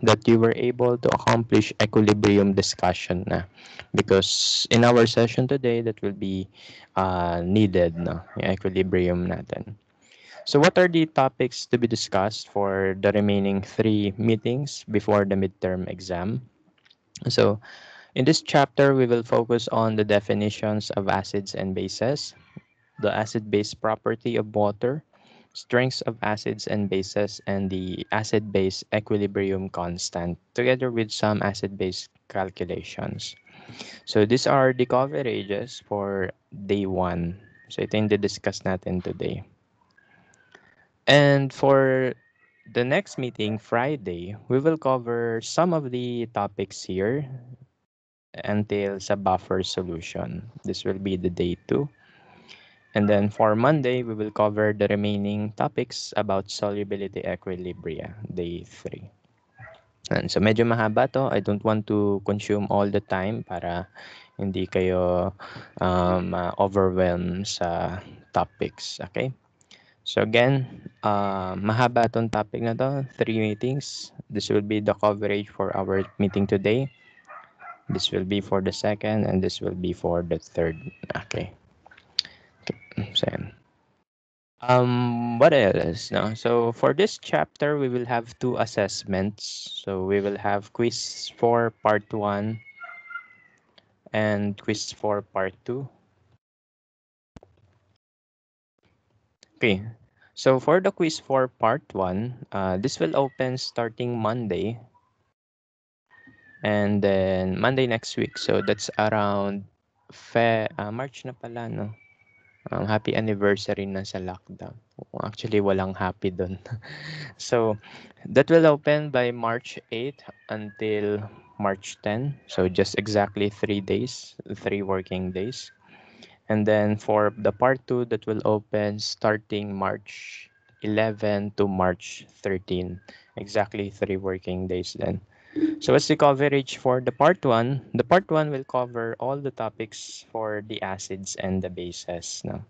that you were able to accomplish equilibrium discussion na. Because in our session today, that will be needed, no? Yung equilibrium natin. So what are the topics to be discussed for the remaining 3 meetings before the midterm exam? So in this chapter, we will focus on the definitions of acids and bases, the acid-base property of water, strengths of acids and bases, and the acid-base equilibrium constant, together with some acid-base calculations. So these are the coverages for day 1. So ito yung discuss natin today. And for the next meeting, Friday, we will cover some of the topics here until sa buffer solution. This will be the day 2. And then for Monday, we will cover the remaining topics about solubility equilibria, day 3. And so medyo mahaba to. I don't want to consume all the time para hindi kayo overwhelm sa topics. Okay? So again, mahaba tong topic na to. 3 meetings. This will be the coverage for our meeting today. This will be for the second and this will be for the third. Okay. So, what else? No. So for this chapter, we will have 2 assessments. So we will have quiz for part 1 and quiz for part 2. Okay. So for the quiz for part 1, this will open starting Monday and then Monday next week. So that's around March na pala, no? Happy anniversary na sa lockdown. Actually, walang happy doon. So, that will open by March 8 until March 10. So, just exactly 3 days, 3 working days. And then for the part 2, that will open starting March 11 to March 13. Exactly 3 working days then. So what's the coverage for the part 1? The part 1 will cover all the topics for the acids and the bases. No?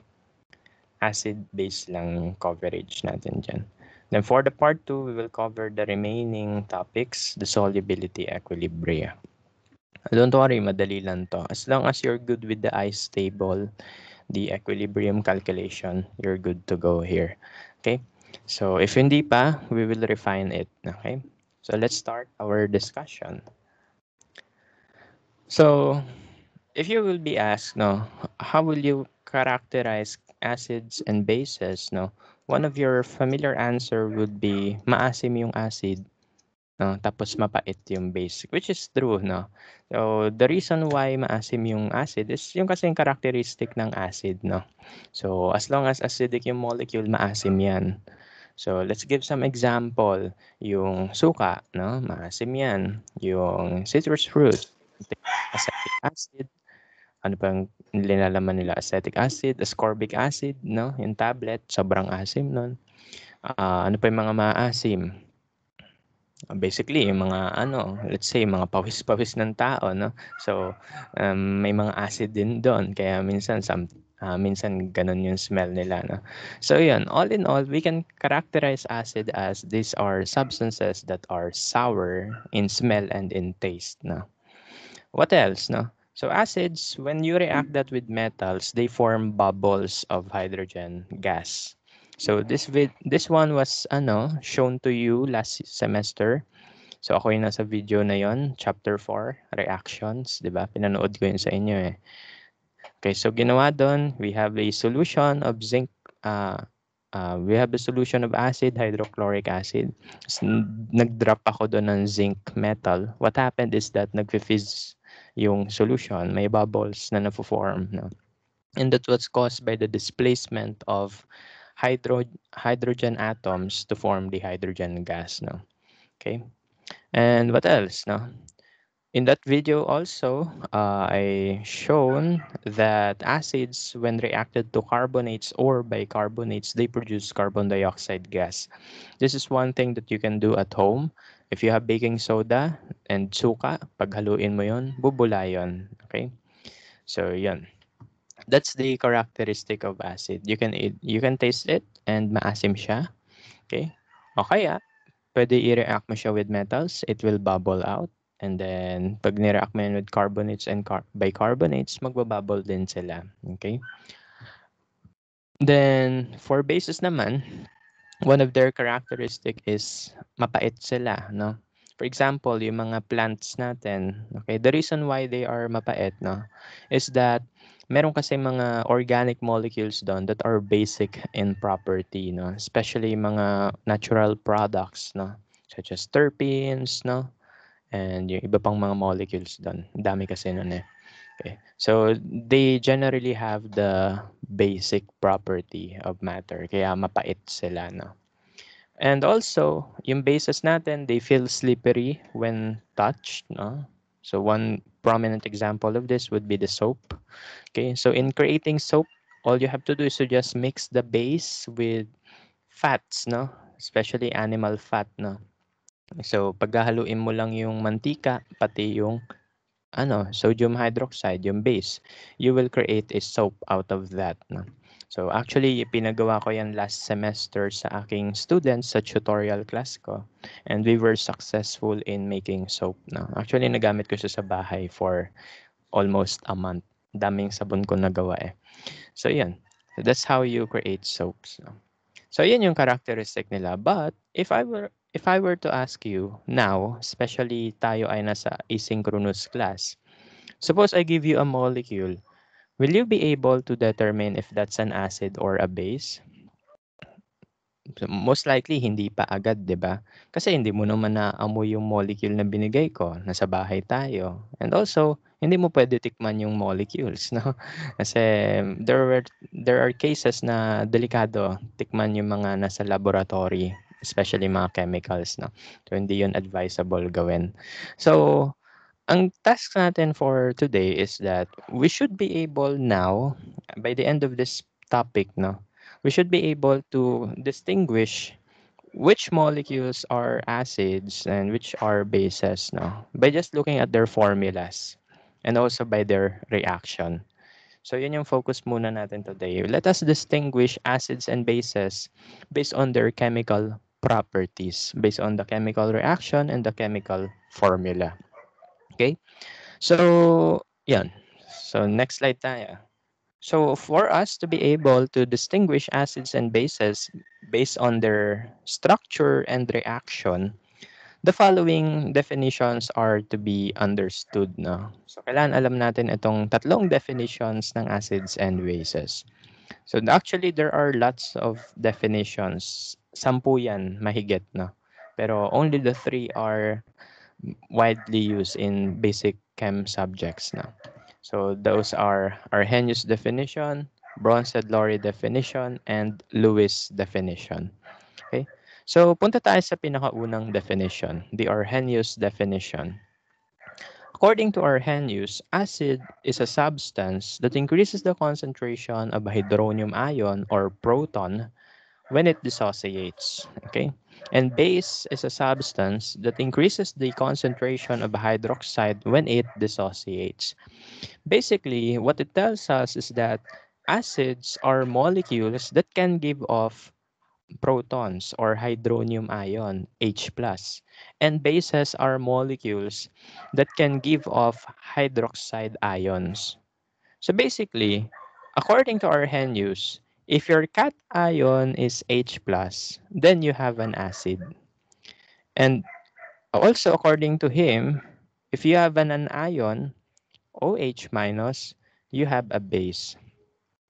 Acid-base lang yung coverage natin dyan. Then for the part 2, we will cover the remaining topics, the solubility equilibria. Don't worry, madali lang to. As long as you're good with the ice table, the equilibrium calculation, you're good to go here. Okay? So if hindi pa, we will refine it. Okay? So let's start our discussion. So if you will be asked, no, how will you characterize acids and bases, no? One of your familiar answer would be maasim yung acid, no? Tapos mapait yung base, which is true, no? So the reason why maasim yung acid is yung kasing characteristic ng acid, no? So as long as acidic yung molecule, maasim yan. So let's give some example. Yung suka, no? Maasim yan. Yung citrus fruit, acetic acid. Ano pang nilalaman nila? Acetic acid, ascorbic acid, no? Yung tablet, sobrang asim nun. Ano pa yung mga maasim? Basically, yung mga ano, let's say, mga pawis-pawis ng tao, no? So, may mga acid din doon. Kaya minsan ganun yung smell nila, no? So, yun. All in all, we can characterize acid as these are substances that are sour in smell and in taste, no? What else, no? So acids, when you react that with metals, they form bubbles of hydrogen gas. So this one was shown to you last semester. So ako yung nasa video na yon, chapter 4, reactions, 'di ba? Pinanood ko yun sa inyo eh. Okay, so ginawa doon, we have a solution of zinc we have a solution of acid, hydrochloric acid. Nag-drop ako doon ng zinc metal. What happened is that nag-fizz yung solution. May bubbles na na-form. No? And that was caused by the displacement of hydrogen atoms to form the hydrogen gas. No? Okay. And what else? No? In that video also, I shown that acids, when reacted to carbonates or bicarbonates, they produce carbon dioxide gas. This is one thing that you can do at home. If you have baking soda and suka, paghaluin mo yon, bubula yon. Okay? So, yun. That's the characteristic of acid. You can taste it and maasim siya. Okay? O kaya, pwede i-react mo siya with metals, it will bubble out. And then, pag ni-react mo yan with carbonates and bicarbonates, magbabubble din sila. Okay? Then, for bases naman, one of their characteristic is mapait sila, no? For example, yung mga plants natin, okay, the reason why they are mapait, no, is that meron kasi mga organic molecules doon that are basic in property, no, especially mga natural products, no, such as terpenes, no, and yung iba pang mga molecules doon. Dami kasi nun eh. Okay. So, they generally have the basic property of matter, kaya mapait sila, no. And also, yung bases natin, they feel slippery when touched, no? So one prominent example of this would be the soap. Okay, so in creating soap, all you have to do is to just mix the base with fats, no? Especially animal fat, no? So paghahaluin mo lang yung mantika, pati yung sodium hydroxide, yung base, you will create a soap out of that, no? So actually, pinagawa ko yan last semester sa aking students sa tutorial class ko. And we were successful in making soap, no? Actually, nagamit ko siya sa bahay for almost a month. Daming sabon ko nagawa eh. So yan. So that's how you create soaps, no? So yan yung characteristic nila. But if I were to ask you now, especially tayo ay nasa asynchronous class, suppose I give you a molecule, will you be able to determine if that's an acid or a base? So, most likely hindi pa agad, 'di ba? Kasi hindi mo naman naamoy yung molecule na binigay ko, nasa bahay tayo. And also, hindi mo pwede tikman yung molecules, no? Kasi there are cases na delikado tikman yung mga nasa laboratory, especially mga chemicals, no? So hindi yun advisable gawin. So, ang task natin for today is that we should be able now, by the end of this topic, no, we should be able to distinguish which molecules are acids and which are bases, no, by just looking at their formulas and also by their reaction. So yun yung focus muna natin today. Let us distinguish acids and bases based on their chemical properties, based on the chemical reaction and the chemical formula. Okay? So, yan. So, next slide tayo. So, for us to be able to distinguish acids and bases based on their structure and reaction, the following definitions are to be understood. No? So, kailangan alam natin itong tatlong definitions ng acids and bases. So, actually, there are lots of definitions. 10 yan, mahigit. No? Pero only the three are widely used in basic chem subjects now. So those are Arrhenius definition, Bronsted-Lowry definition, and Lewis definition. Okay? So punta tayo sa pinakaunang definition, the Arrhenius definition. According to Arrhenius, acid is a substance that increases the concentration of a hydronium ion or proton when it dissociates. Okay? And base is a substance that increases the concentration of hydroxide when it dissociates. Basically, what it tells us is that acids are molecules that can give off protons or hydronium ion, H+. And bases are molecules that can give off hydroxide ions. So basically, according to Arrhenius, if your cation is H+, then you have an acid. And also according to him, if you have an anion, OH-, you have a base.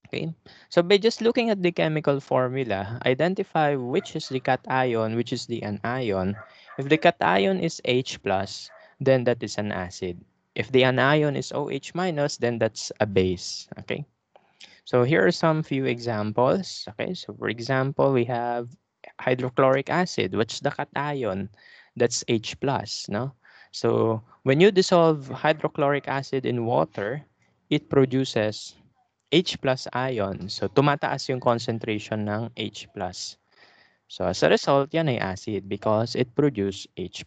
Okay? So by just looking at the chemical formula, identify which is the cation, which is the anion. If the cation is H+, then that is an acid. If the anion is OH-, then that's a base. Okay? So here are some few examples. Okay, so for example, we have hydrochloric acid, which is the cation, that's H+, no? So when you dissolve hydrochloric acid in water, it produces H+ ion. So tumataas yung concentration ng H+. So as a result, yan ay acid because it produces H+,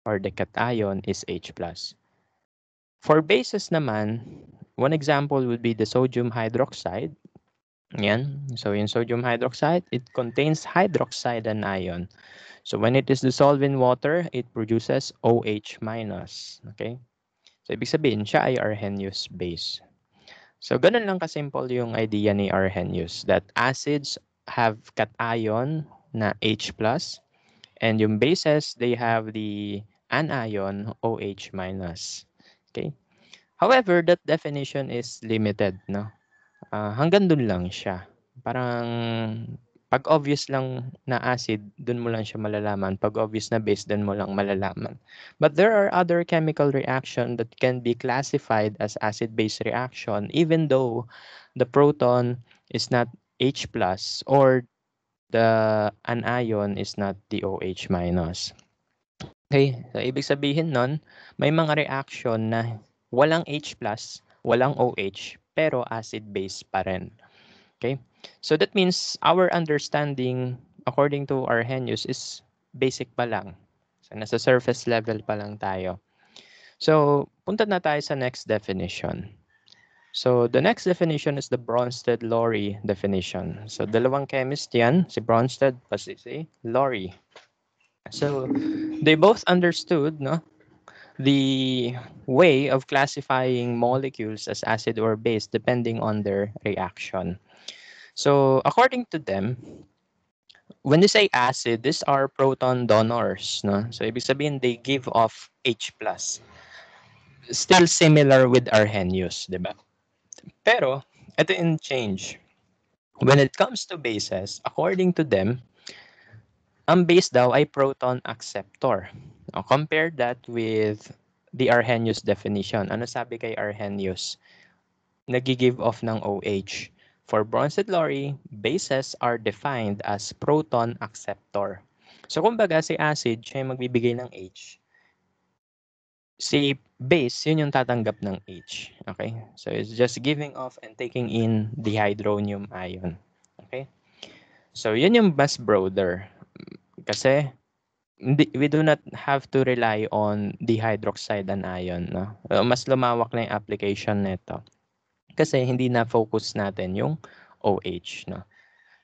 or the cation is H+. For bases naman, one example would be the sodium hydroxide. Yan. So in sodium hydroxide, it contains hydroxide and ion. So when it is dissolved in water, it produces OH minus. Okay? So ibig sabihin, siya ay Arrhenius base. So ganun lang kasimple yung idea ni Arrhenius that acids have cation na H+, and yung bases, they have the anion OH minus. Okay? However, that definition is limited, no? Hanggang dun lang siya. Parang pag obvious lang na acid, dun mo lang siya malalaman. Pag obvious na base, dun mo lang malalaman. But there are other chemical reaction that can be classified as acid-base reaction even though the proton is not H plus or the anion is not the OH minus. Okay, so ibig sabihin nun, may mga reaction na walang H plus, walang OH, pero acid-base pa rin. Okay? So that means our understanding according to Arrhenius is basic pa lang. So nasa surface level pa lang tayo. So punta na tayo sa next definition. So the next definition is the Bronsted-Lowry definition. So dalawang chemist yan, si Bronsted pa si Lowry. So they both understood, no, the way of classifying molecules as acid or base depending on their reaction. So according to them, when they say acid, these are proton donors, no? So ibig sabihin they give off H+. Still similar with Arrhenius, di ba? Pero ito yung change. When it comes to bases, according to them, ang base daw ay proton acceptor. Now, compare that with the Arrhenius definition. Ano sabi kay Arrhenius? Nag-give off ng OH. For Bronsted-Lowry, bases are defined as proton acceptor. So kumbaga si acid, siya yung magbibigay ng H. Si base, yun yung tatanggap ng H. Okay? So it's just giving off and taking in the hydronium ion. Okay? So yun yung mas broader. Kasi we do not have to rely on the hydroxide anion. No? Mas lumawak na yung application nito. Kasi hindi na focus natin yung OH. No?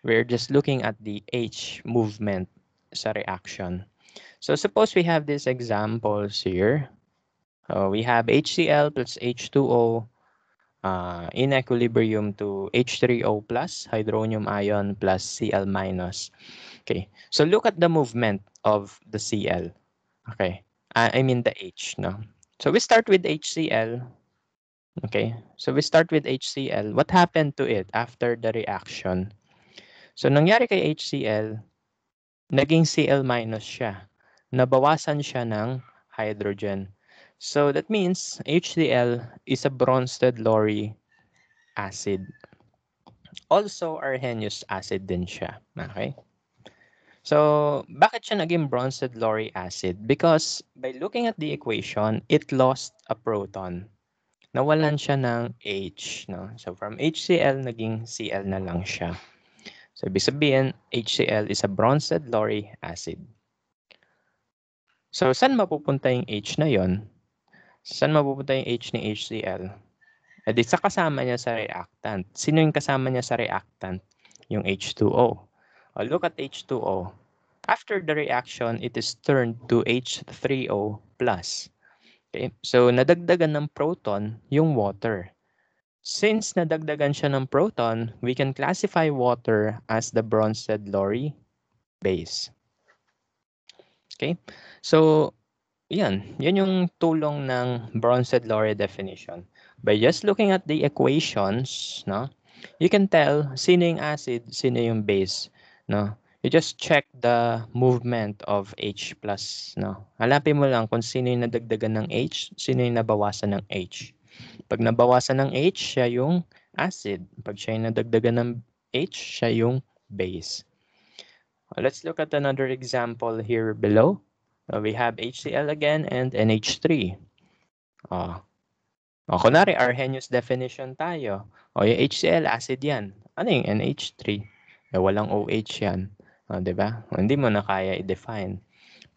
We're just looking at the H movement sa reaction. So suppose we have these examples here. We have HCl plus H2O in equilibrium to H3O plus, hydronium ion plus Cl minus. Okay, so look at the movement of the Cl. Okay, I mean the H. No? So we start with HCl. Okay, so we start with HCl. What happened to it after the reaction? So nangyari kay HCl, naging Cl minus siya. Nabawasan siya ng hydrogen. So that means HCl is a Bronsted-Lowry acid. Also, Arrhenius acid din siya. Okay? So, bakit siya naging Bronsted-Lowry acid? Because by looking at the equation, it lost a proton. Nawalan siya ng H. No? So, from HCl, naging Cl na lang siya. So, ibig sabihin, HCl is a Bronsted-Lowry acid. So, saan mapupunta yung H na yon? Saan mapupunta yung H ni HCl? E di sa kasama niya sa reactant. Sino yung kasama niya sa reactant? Yung H2O. Look at H2O. After the reaction, it is turned to H3O+. Okay? So, nadagdagan ng proton yung water. Since nadagdagan siya ng proton, we can classify water as the Bronsted-Lowry base. Okay? So, yan yung tulong ng Bronsted-Lowry definition. By just looking at the equations, no, you can tell sino yung acid, sino yung base, no. You just check the movement of H plus, no. Hanapin mo lang kung sino yung nadagdagan ng H, sino yung nabawasan ng H. Pag nabawasan ng H, siya yung acid. Pag siya yung nadagdagan ng H, siya yung base. Let's look at another example here below. We have HCl again and NH3. Kunwari, Arrhenius definition tayo. Yung HCl, acid yan. Ano yung NH3? Walang OH yan. Diba? Hindi mo na kaya i-define.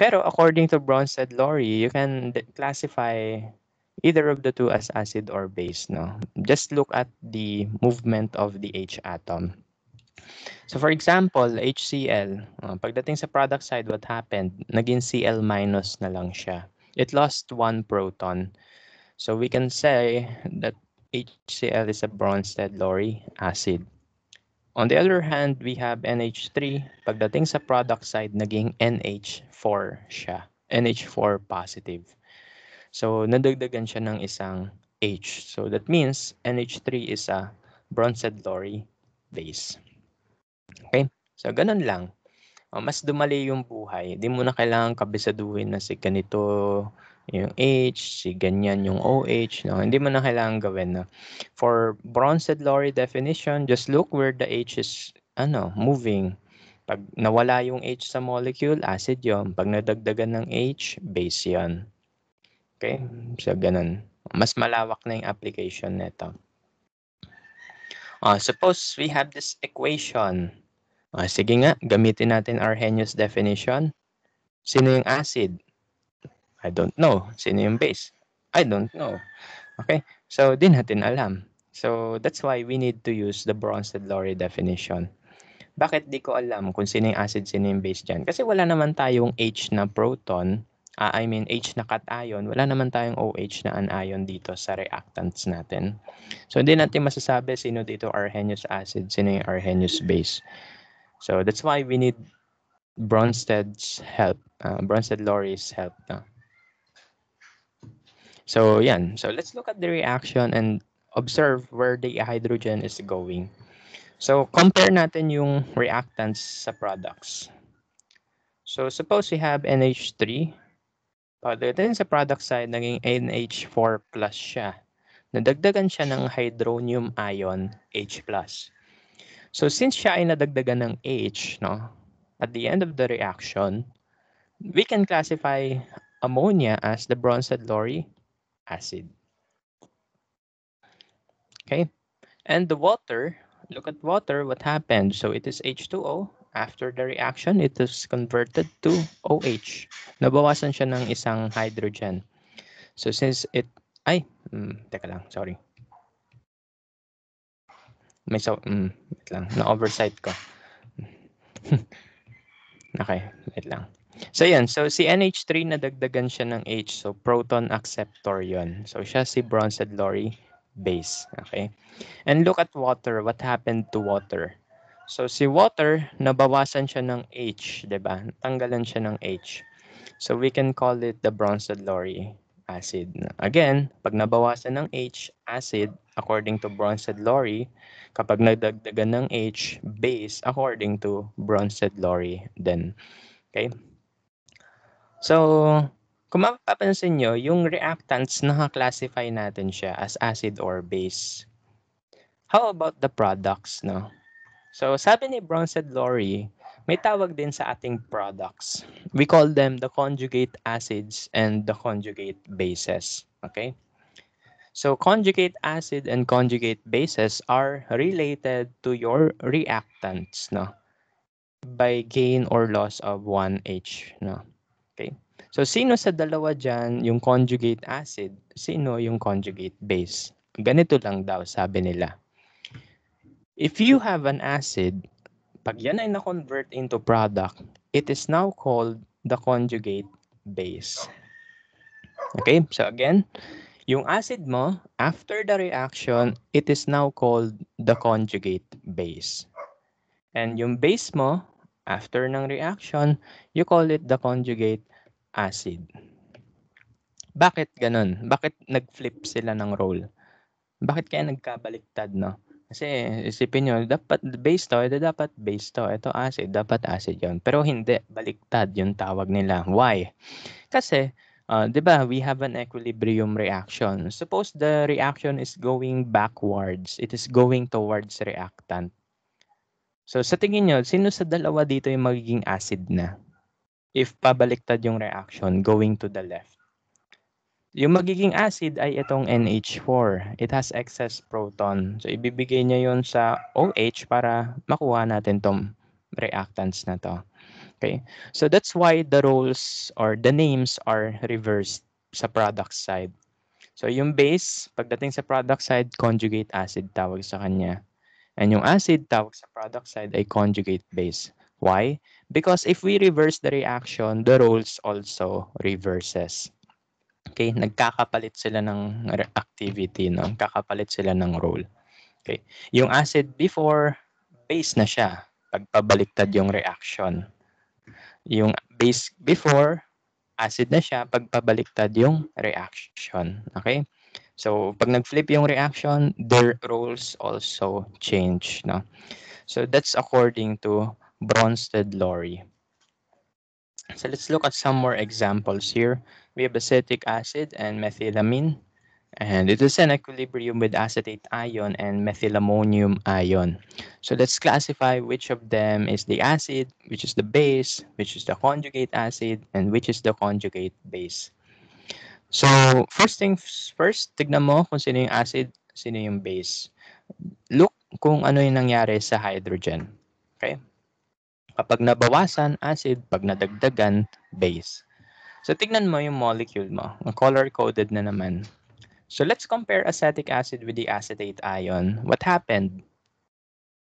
Pero according to Bronsted-Lowry, you can classify either of the two as acid or base. No? Just look at the movement of the H atom. So for example, HCl, pagdating sa product side, what happened? Naging Cl minus na lang siya. It lost one proton. So we can say that HCl is a Bronsted-Lowry acid. On the other hand, we have NH3. Pagdating sa product side, naging NH4 siya. NH4 positive. So nadagdagan siya ng isang H. So that means NH3 is a Bronsted-Lowry base. Okay? So ganun lang. Mas dumali yung buhay. Di mo na kailangan kabisaduhin na si ganito yung H, si ganyan yung OH. No? Hindi mo na kailangan gawin. No? For Bronsted-Lowry definition, just look where the H is moving. Pag nawala yung H sa molecule, acid yon. Pag nadagdagan ng H, base yon. Okay? So, ganun. Mas malawak na yung application nito. Suppose we have this equation. Sige nga, gamitin natin Arrhenius definition. Sino yung acid? I don't know. Sino yung base? I don't know. Okay? So, di natin alam. So, that's why we need to use the Bronsted-Lowry definition. Bakit di ko alam kung sino yung acid, sino yung base dyan? Kasi wala naman tayong H na proton, H na cation, wala naman tayong OH na anion dito sa reactants natin. So, hindi natin masasabi sino dito Arrhenius acid, sino yung Arrhenius base. So, that's why we need Bronsted-Lowry's help. No? So, yan. So, let's look at the reaction and observe where the hydrogen is going. So, compare natin yung reactants sa products. So, suppose we have NH3. Pagdating sa product side, naging NH4 plus siya. Nadagdagan siya ng hydronium ion H+. So, since siya ay nadagdagan ng H, no, at the end of the reaction, we can classify ammonia as the Bronsted-Lowry acid. Okay? And the water, look at water, what happened? So it is H2O. After the reaction, it is converted to OH. Nabawasan siya ng isang hydrogen. So since it, teka lang, sorry. Wait lang, na-oversight ko. Okay, wait lang. So yan, so si NH3 nadagdagan siya ng H, so proton acceptor yon. So siya si Bronsted-Lowry base, okay? And look at water, what happened to water? So si water, nabawasan siya ng H, 'di ba? Tanggalan siya ng H. So we can call it the Bronsted-Lowry acid. Again, pag nabawasan ng H, acid according to Bronsted-Lowry, kapag nagdagdagan ng H, base according to Bronsted-Lowry then. Okay? So, kung mapapansin nyo, yung reactants, naka-classify natin siya as acid or base. How about the products, no? So, sabi ni Bronsted-Lowry, may tawag din sa ating products. We call them the conjugate acids and the conjugate bases. Okay? So, conjugate acid and conjugate bases are related to your reactants, no? By gain or loss of 1H, no? Okay? So, sino sa dalawa dyan yung conjugate acid? Sino yung conjugate base? Ganito lang daw, sabi nila. If you have an acid, pag yan ay na-convert into product, it is now called the conjugate base. Okay? So again, yung acid mo, after the reaction, it is now called the conjugate base. And yung base mo, after ng reaction, you call it the conjugate acid. Bakit ganun? Bakit nag-flip sila ng role? Bakit kaya nagkabaliktad, no? Kasi isipin nyo, dapat base to, ito dapat base to. Ito acid, dapat acid yon. Pero hindi, baliktad yung tawag nila. Why? Kasi, di ba, we have an equilibrium reaction. Suppose the reaction is going backwards. It is going towards reactant. So, sa tingin nyo, sino sa dalawa dito yung magiging acid na? If pabaliktad yung reaction, going to the left. Yung magiging acid ay itong NH4. It has excess proton. So, ibibigay niya yon sa OH para makuha natin tong reactants na to. Okay? So, that's why the roles or the names are reversed sa product side. So, yung base, pagdating sa product side, conjugate acid tawag sa kanya. And yung acid tawag sa product side ay conjugate base. Why? Because if we reverse the reaction, the roles also reverses. Okay, nagkakapalit sila ng activity, no? Nagkakapalit sila ng role. Okay. Yung acid before, base na siya pag pabaliktad yung reaction. Yung base before, acid na siya pag pabaliktad yung reaction. Okay? So, pag nag-flip yung reaction, their roles also change, no? So, that's according to Bronsted-Lowry. So, let's look at some more examples here. We have acetic acid and methylamine. And it is an equilibrium with acetate ion and methylammonium ion. So let's classify which of them is the acid, which is the base, which is the conjugate acid, and which is the conjugate base. So first things first, tignan mo kung sino yung acid, sino yung base. Look kung ano yung nangyari sa hydrogen. Okay? Kapag nabawasan, acid. Pag nadagdagan, base. So tignan mo yung molecule mo. Color-coded na naman. So let's compare acetic acid with the acetate ion. What happened?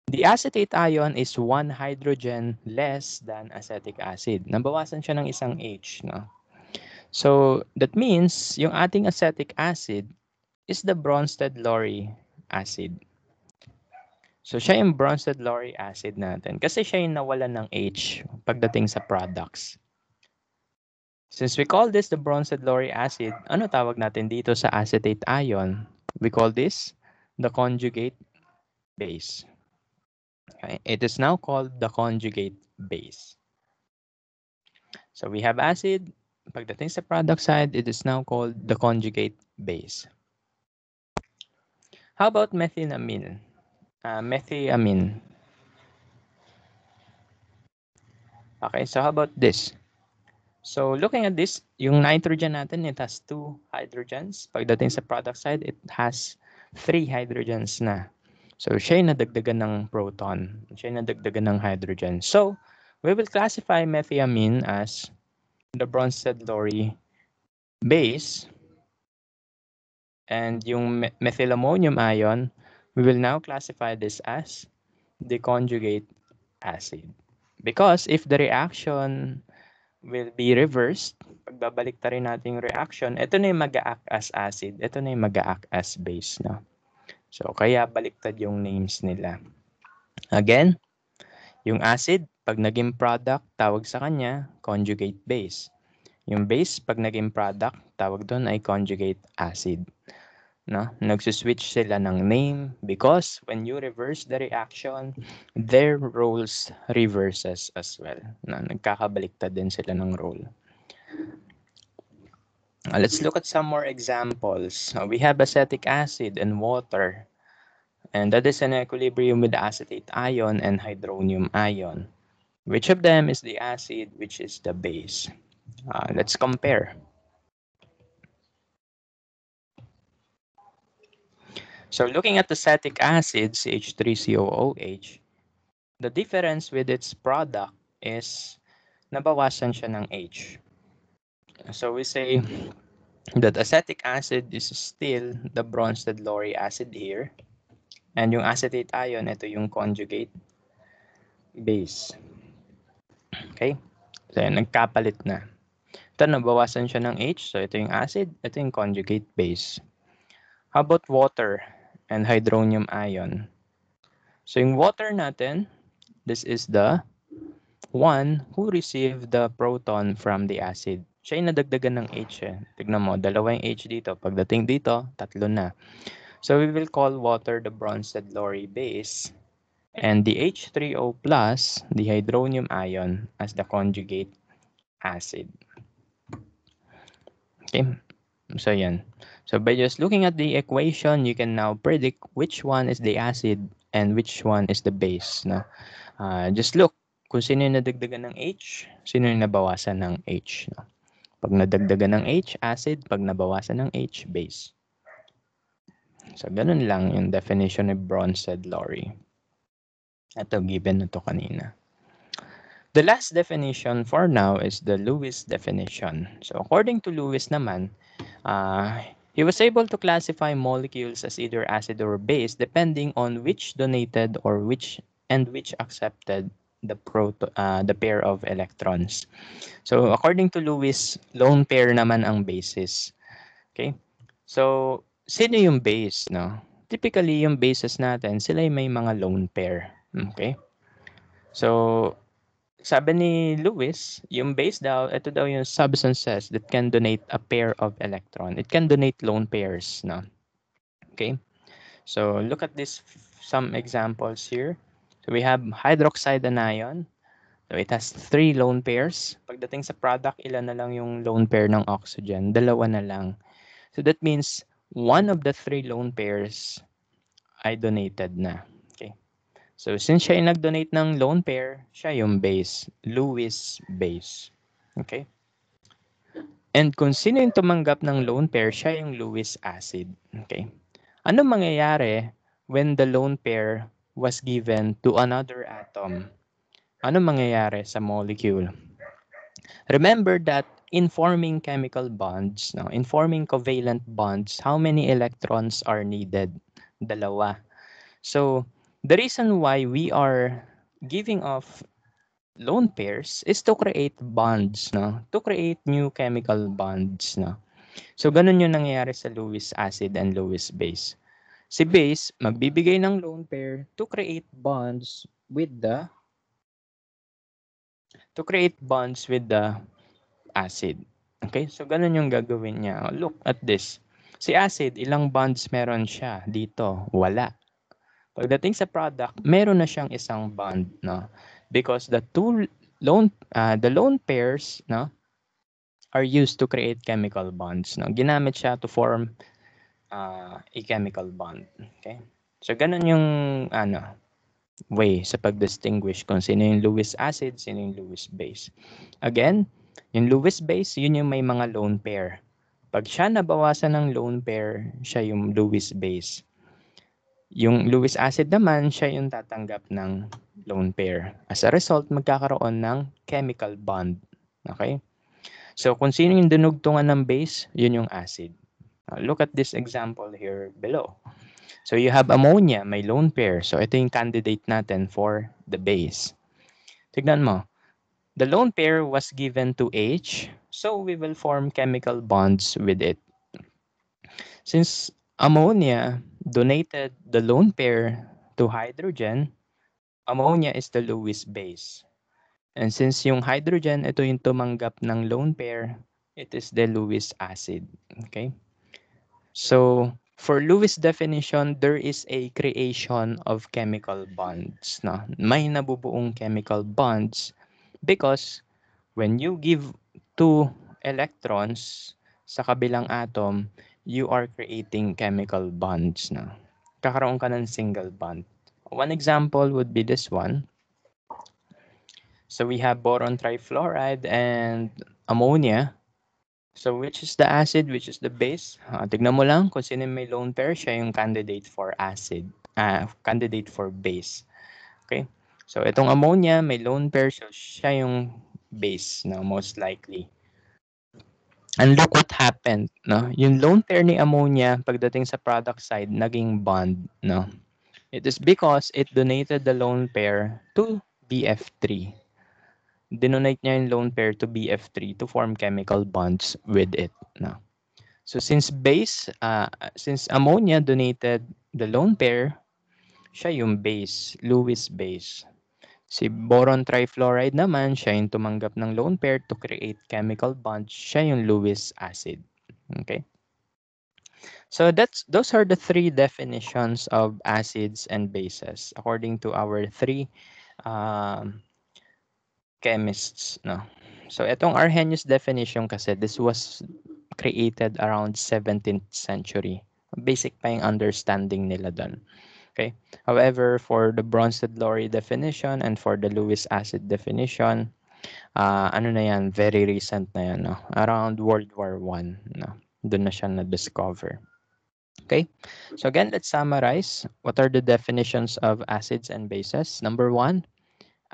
The acetate ion is 1 hydrogen less than acetic acid. Nabawasan siya ng isang H. No? So that means yung ating acetic acid is the Bronsted-Lowry acid. So siya yung Bronsted-Lowry acid natin kasi siya yung nawalan ng H pagdating sa products. Since we call this the Bronsted-Lowry acid, ano tawag natin dito sa acetate ion? We call this the conjugate base. Okay? It is now called the conjugate base. So we have acid. Pagdating sa product side, it is now called the conjugate base. How about methylamine? Methyamine. Okay, so how about this? So looking at this, yung nitrogen natin, it has 2 hydrogens. Pagdating sa product side, it has 3 hydrogens na. So siya yung nadagdagan ng proton. Siya yung nadagdagan ng hydrogen. So we will classify methyamine as the Bronsted-Lowry base. And yung methylammonium ion, we will now classify this as the conjugate acid. Because if the reaction will be reversed, pagbabalik ta rin natin yung reaction, ito na yung mag-a-act as acid, ito na yung mag-a-act as base. No? So, kaya baliktad yung names nila. Again, yung acid, pag naging product, tawag sa kanya, conjugate base. Yung base, pag naging product, tawag doon ay conjugate acid. No? Nagsuswitch sila ng name because when you reverse the reaction, their roles reverses as well. No? Nagkakabaliktad din sila ng role. Let's look at some more examples. We have acetic acid and water. And that is an equilibrium with the acetate ion and hydronium ion. Which of them is the acid, which is the base? Let's compare. So looking at acetic acid, CH3COOH, the difference with its product is nabawasan siya ng H. So we say that acetic acid is still the Bronsted-Lowry acid here. And yung acetate ion, ito yung conjugate base. Okay? So nagkapalit na. Ito, nabawasan siya ng H. So ito yung acid, ito yung conjugate base. How about water and hydronium ion? So yung water natin, this is the one who received the proton from the acid. Siya yung nadagdagan ng H. Tignan mo, dalawa yung H dito. Pagdating dito, tatlo na. So we will call water the Bronsted-Lowry base and the H3O plus, the hydronium ion, as the conjugate acid. Okay, so yan. So by just looking at the equation, you can now predict which one is the acid and which one is the base. No? Just look kung sino yung nadagdagan ng H, sino yung nabawasan ng H. No? Pag nadagdagan ng H, acid. Pag nabawasan ng H, base. So ganun lang yung definition of Bronsted-Lowry. Ito, given na to kanina. The last definition for now is the Lewis definition. So according to Lewis naman, He was able to classify molecules as either acid or base depending on which donated or which accepted the pair of electrons. So according to Lewis, lone pair naman ang bases. Okay? So sino yung base, no? Typically yung bases natin, sila yung may mga lone pair. Okay? So sabi ni Lewis, yung base daw, ito daw yung substances that can donate a pair of electron. It can donate lone pairs, no? Okay? So look at this some examples here. So we have hydroxide anion. So it has 3 lone pairs. Pagdating sa product, ilan na lang yung lone pair ng oxygen? Dalawa na lang. So that means one of the 3 lone pairs ay donated na. Okay. So since siya ay nag-donate ng lone pair, siya yung base. Lewis base. Okay. And kung sino yung tumanggap ng lone pair, siya yung Lewis acid. Okay. Ano mangyayari when the lone pair was given to another atom? Ano mangyayari sa molecule? Remember that in forming chemical bonds, no, in forming covalent bonds, how many electrons are needed? Dalawa. So the reason why we are giving off lone pairs is to create bonds, no? To create new chemical bonds, no? So ganun yung nangyayari sa Lewis acid and Lewis base. Si base magbibigay ng lone pair to create bonds with the acid. Okay? So ganun yung gagawin niya. Look at this. Si acid, ilang bonds meron siya dito? Wala. Pagdating sa product, meron na siyang isang bond, no? Because the lone pairs, no, are used to create chemical bonds, no? Ginamit siya to form a chemical bond. Okay? So ganun yung way sa pag-distinguish kung sino yung Lewis acid, sino yung Lewis base. Again, yung Lewis base, yun yung may mga lone pair. Pag siya nabawasan ng lone pair, siya yung Lewis base. Yung Lewis acid naman, siya yung tatanggap ng lone pair. As a result, magkakaroon ng chemical bond. Okay? So, kung sino yung dinugtungan ng base, yun yung acid. Look at this example here below. So, you have ammonia, may lone pair. So, ito yung candidate natin for the base. Tignan mo. The lone pair was given to H, so we will form chemical bonds with it. Since ammonia donated the lone pair to hydrogen, ammonia is the Lewis base. And since yung hydrogen, ito yung tumanggap ng lone pair, it is the Lewis acid. Okay? So, for Lewis definition, there is a creation of chemical bonds. No? May nabubuong chemical bonds because when you give 2 electrons sa kabilang atom, you are creating chemical bonds na. Kakaroon ka ng single bond. One example would be this one. So we have boron trifluoride and ammonia. So which is the acid, which is the base? Tignan mo lang kung sino may lone pair, siya yung candidate for acid, candidate for base. Okay? So itong ammonia may lone pair, so siya yung base, no, most likely. And look what happened, no? Yung lone pair ni ammonia pagdating sa product side naging bond, no? It is because it donated the lone pair to BF3. Dinonate niya yung lone pair to BF3 to form chemical bonds with it, no? So since ammonia donated the lone pair, siya yung base, Lewis base. Si boron trifluoride naman, siya yung tumanggap ng lone pair to create chemical bonds, siya yung Lewis acid. Okay? So those are the 3 definitions of acids and bases according to our 3 chemists, no. So itong Arrhenius definition kasi this was created around 17th century. Basic pa yung understanding nila doon. Okay? However, for the Bronsted-Lowry definition and for the Lewis acid definition, ano na yan, very recent na yan, no? Around World War I, no? Doon na siya na-discover. Okay? So again, let's summarize. What are the definitions of acids and bases? Number 1,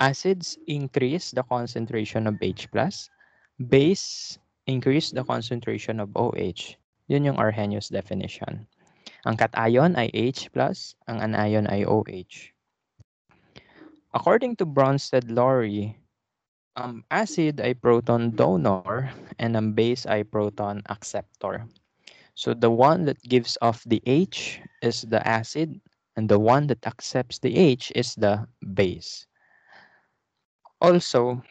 acids increase the concentration of H+. Base increase the concentration of OH. Yun yung Arrhenius definition. Ang cation ay H+, ang anion ay OH. According to Bronsted-Lowry, acid ay proton donor and ang base ay proton acceptor. So the one that gives off the H is the acid and the one that accepts the H is the base. Also,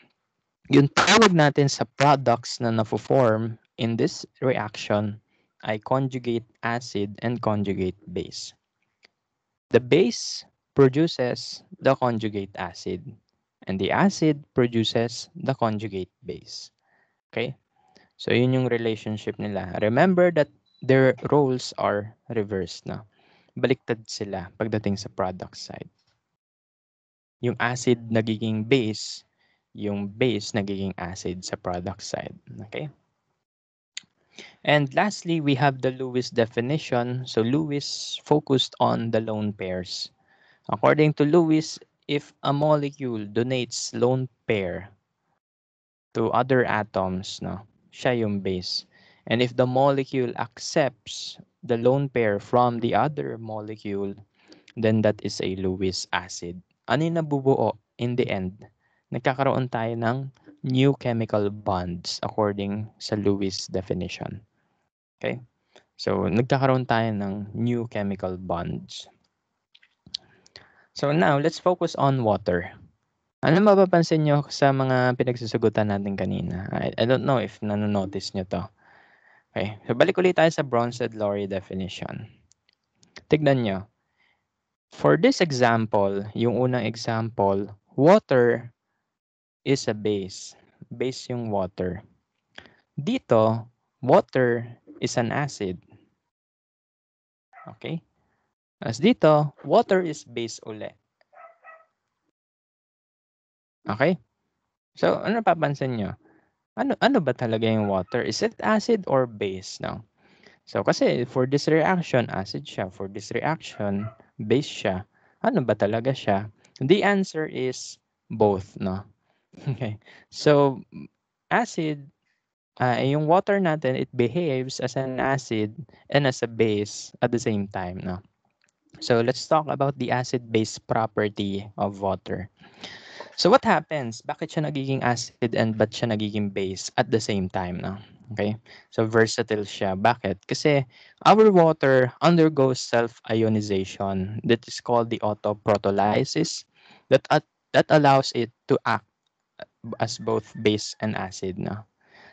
yung tawag natin sa products na na-form in this reaction ay conjugate acid and conjugate base. The base produces the conjugate acid and the acid produces the conjugate base. Okay? So, yun yung relationship nila. Remember that their roles are reversed na. Baliktad sila pagdating sa product side. Yung acid nagiging base, yung base nagiging acid sa product side. Okay? And lastly, we have the Lewis definition. So Lewis focused on the lone pairs. According to Lewis, if a molecule donates lone pair to other atoms, no, siya yung base. And if the molecule accepts the lone pair from the other molecule, then that is a Lewis acid. Ano yung nabubuo in the end? Nagkakaroon tayo ng new chemical bonds according sa Lewis definition. Okay? So, nagkakaroon tayo ng new chemical bonds. So now, let's focus on water. Ano mapapansin nyo sa mga pinagsusugutan natin kanina? I don't know if nanonotice nyo to. Okay, so balik ulit tayo sa Bronsted-Lowry definition. Tignan nyo. For this example, yung unang example, water is a base. Base yung water. Dito, water is an acid. Okay? As dito, water is base ulit. Okay? So, ano papansin nyo? Ano ba talaga yung water? Is it acid or base? No? So, kasi for this reaction, acid siya. For this reaction, base siya. Ano ba talaga siya? The answer is both, no? Okay. So, acid, yung water natin, it behaves as an acid and as a base at the same time, no? So, let's talk about the acid-base property of water. So, what happens? Bakit siya nagiging acid and ba't siya nagiging base at the same time, no? Okay? So, versatile siya. Bakit? Kasi our water undergoes self-ionization that is called the autoprotolysis that allows it to act as both base and acid, no?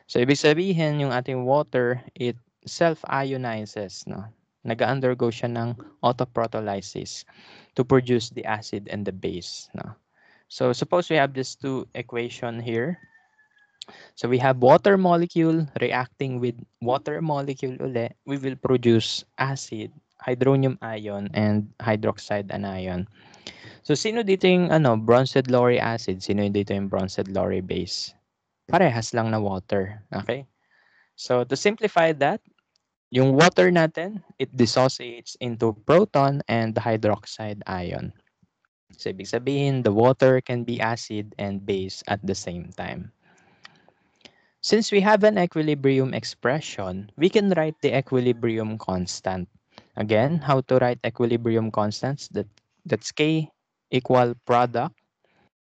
So, ibig sabihin, yung ating water, it self-ionizes, no? Nag-undergo siya ng autoprotolysis to produce the acid and the base, no? So, suppose we have these two equation here. So, we have water molecule reacting with water molecule ulit. We will produce acid, hydronium ion, and hydroxide anion. So, sino dito yung Bronsted-Lowry acid? Sino dito yung Bronsted-Lowry base? Parehas lang na water. Okay? So, to simplify that, yung water natin, it dissociates into proton and hydroxide ion. So, ibig sabihin, the water can be acid and base at the same time. Since we have an equilibrium expression, we can write the equilibrium constant. Again, how to write equilibrium constants? That's K equal product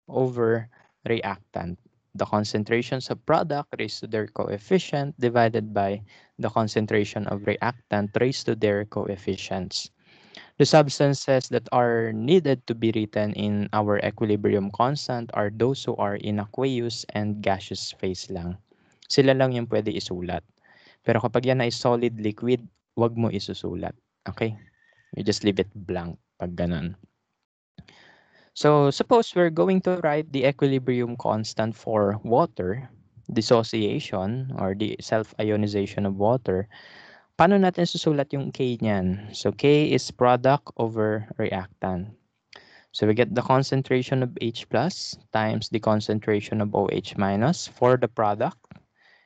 over reactant. The concentrations of product raised to their coefficient divided by the concentration of reactant raised to their coefficients. The substances that are needed to be written in our equilibrium constant are those who are in aqueous and gaseous phase lang. Sila lang yung pwede isulat. Pero kapag yan ay solid liquid, wag mo isusulat. Okay? You just leave it blank pag ganun. So, suppose we're going to write the equilibrium constant for water, dissociation, or the self-ionization of water. Paano natin susulat yung K niyan? So, K is product over reactant. So, we get the concentration of H plus times the concentration of OH minus for the product.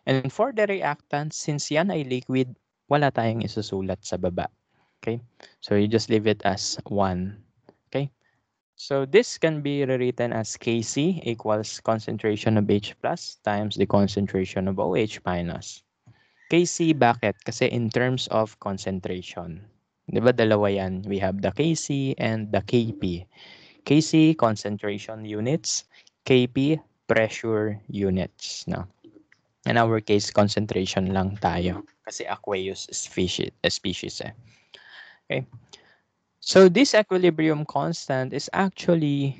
And for the reactant, since yan ay liquid, wala tayong isusulat sa baba. Okay? So, you just leave it as 1. Okay? So, this can be rewritten as Kc equals concentration of H plus times the concentration of OH minus. Kc, bakit? Kasi in terms of concentration. Di ba dalawa yan? We have the Kc and the Kp. Kc, concentration units. Kp, pressure units. No? In our case, concentration lang tayo. Kasi aqueous species eh. Okay? So this equilibrium constant is actually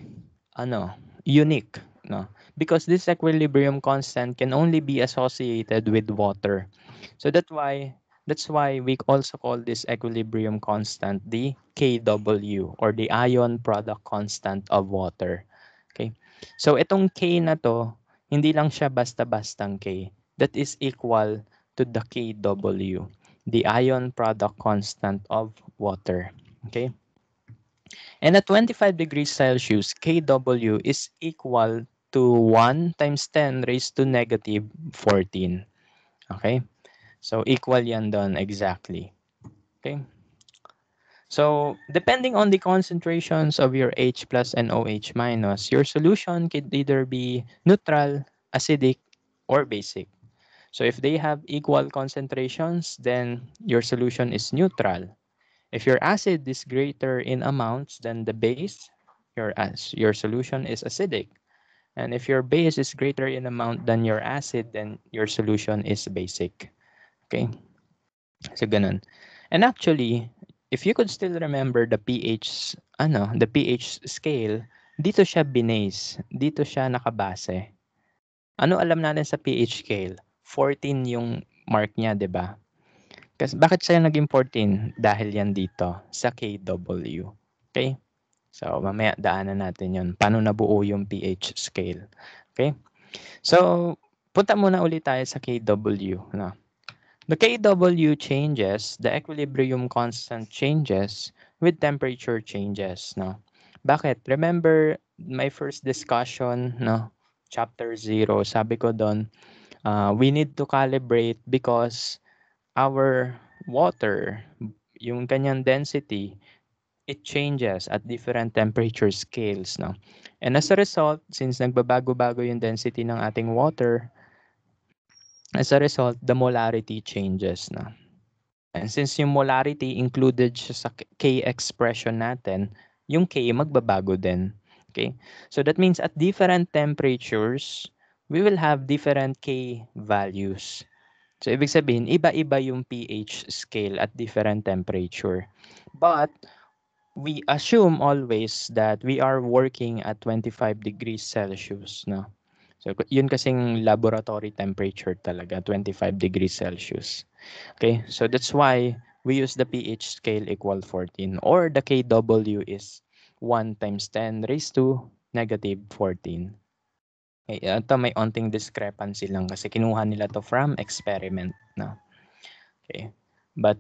unique, no? Because this equilibrium constant can only be associated with water. So that's why we also call this equilibrium constant the Kw, or the ion product constant of water. Okay? So itong K na to, hindi lang siya basta-bastang K. That is equal to the Kw, the ion product constant of water. Okay? And at 25 degrees Celsius, Kw is equal to 1 times 10 raised to negative 14. Okay? So, equal yan doon exactly. Okay? So, depending on the concentrations of your H plus and OH minus, your solution could either be neutral, acidic, or basic. So, if they have equal concentrations, then your solution is neutral. If your acid is greater in amounts than the base, your solution is acidic. And if your base is greater in amount than your acid, then your solution is basic. Okay? So ganun. And actually, if you could still remember the pH scale, dito siya binase, dito siya nakabase. Ano alam natin sa pH scale? 14 yung mark niya, 'di ba? Kasi bakit siya naging 14? Dahil yan dito sa KW. Okay? So, mamaya daanan natin yon. Paano nabuo yung pH scale. Okay? So, punta muna ulit tayo sa KW. No? The KW changes, the equilibrium constant changes with temperature changes. No? Bakit? Remember my first discussion, no? Chapter 0, sabi ko doon, we need to calibrate because our water, yung kanyang density, it changes at different temperature scales, no? And as a result, since nagbabago-bago yung density ng ating water, as a result, the molarity changes, no? And since yung molarity included siya sa K expression natin, yung K magbabago din. Okay? So that means at different temperatures, we will have different K values. So ibig sabihin, iba-iba yung pH scale at different temperature. But we assume always that we are working at 25 degrees Celsius, no? So yun kasing laboratory temperature talaga, 25 degrees Celsius. Okay? So that's why we use the pH scale equal 14, or the Kw is 1 times 10 raised to negative 14. Okay, ito may onting discrepancy lang kasi kinuha nila to from experiment, no? Okay. But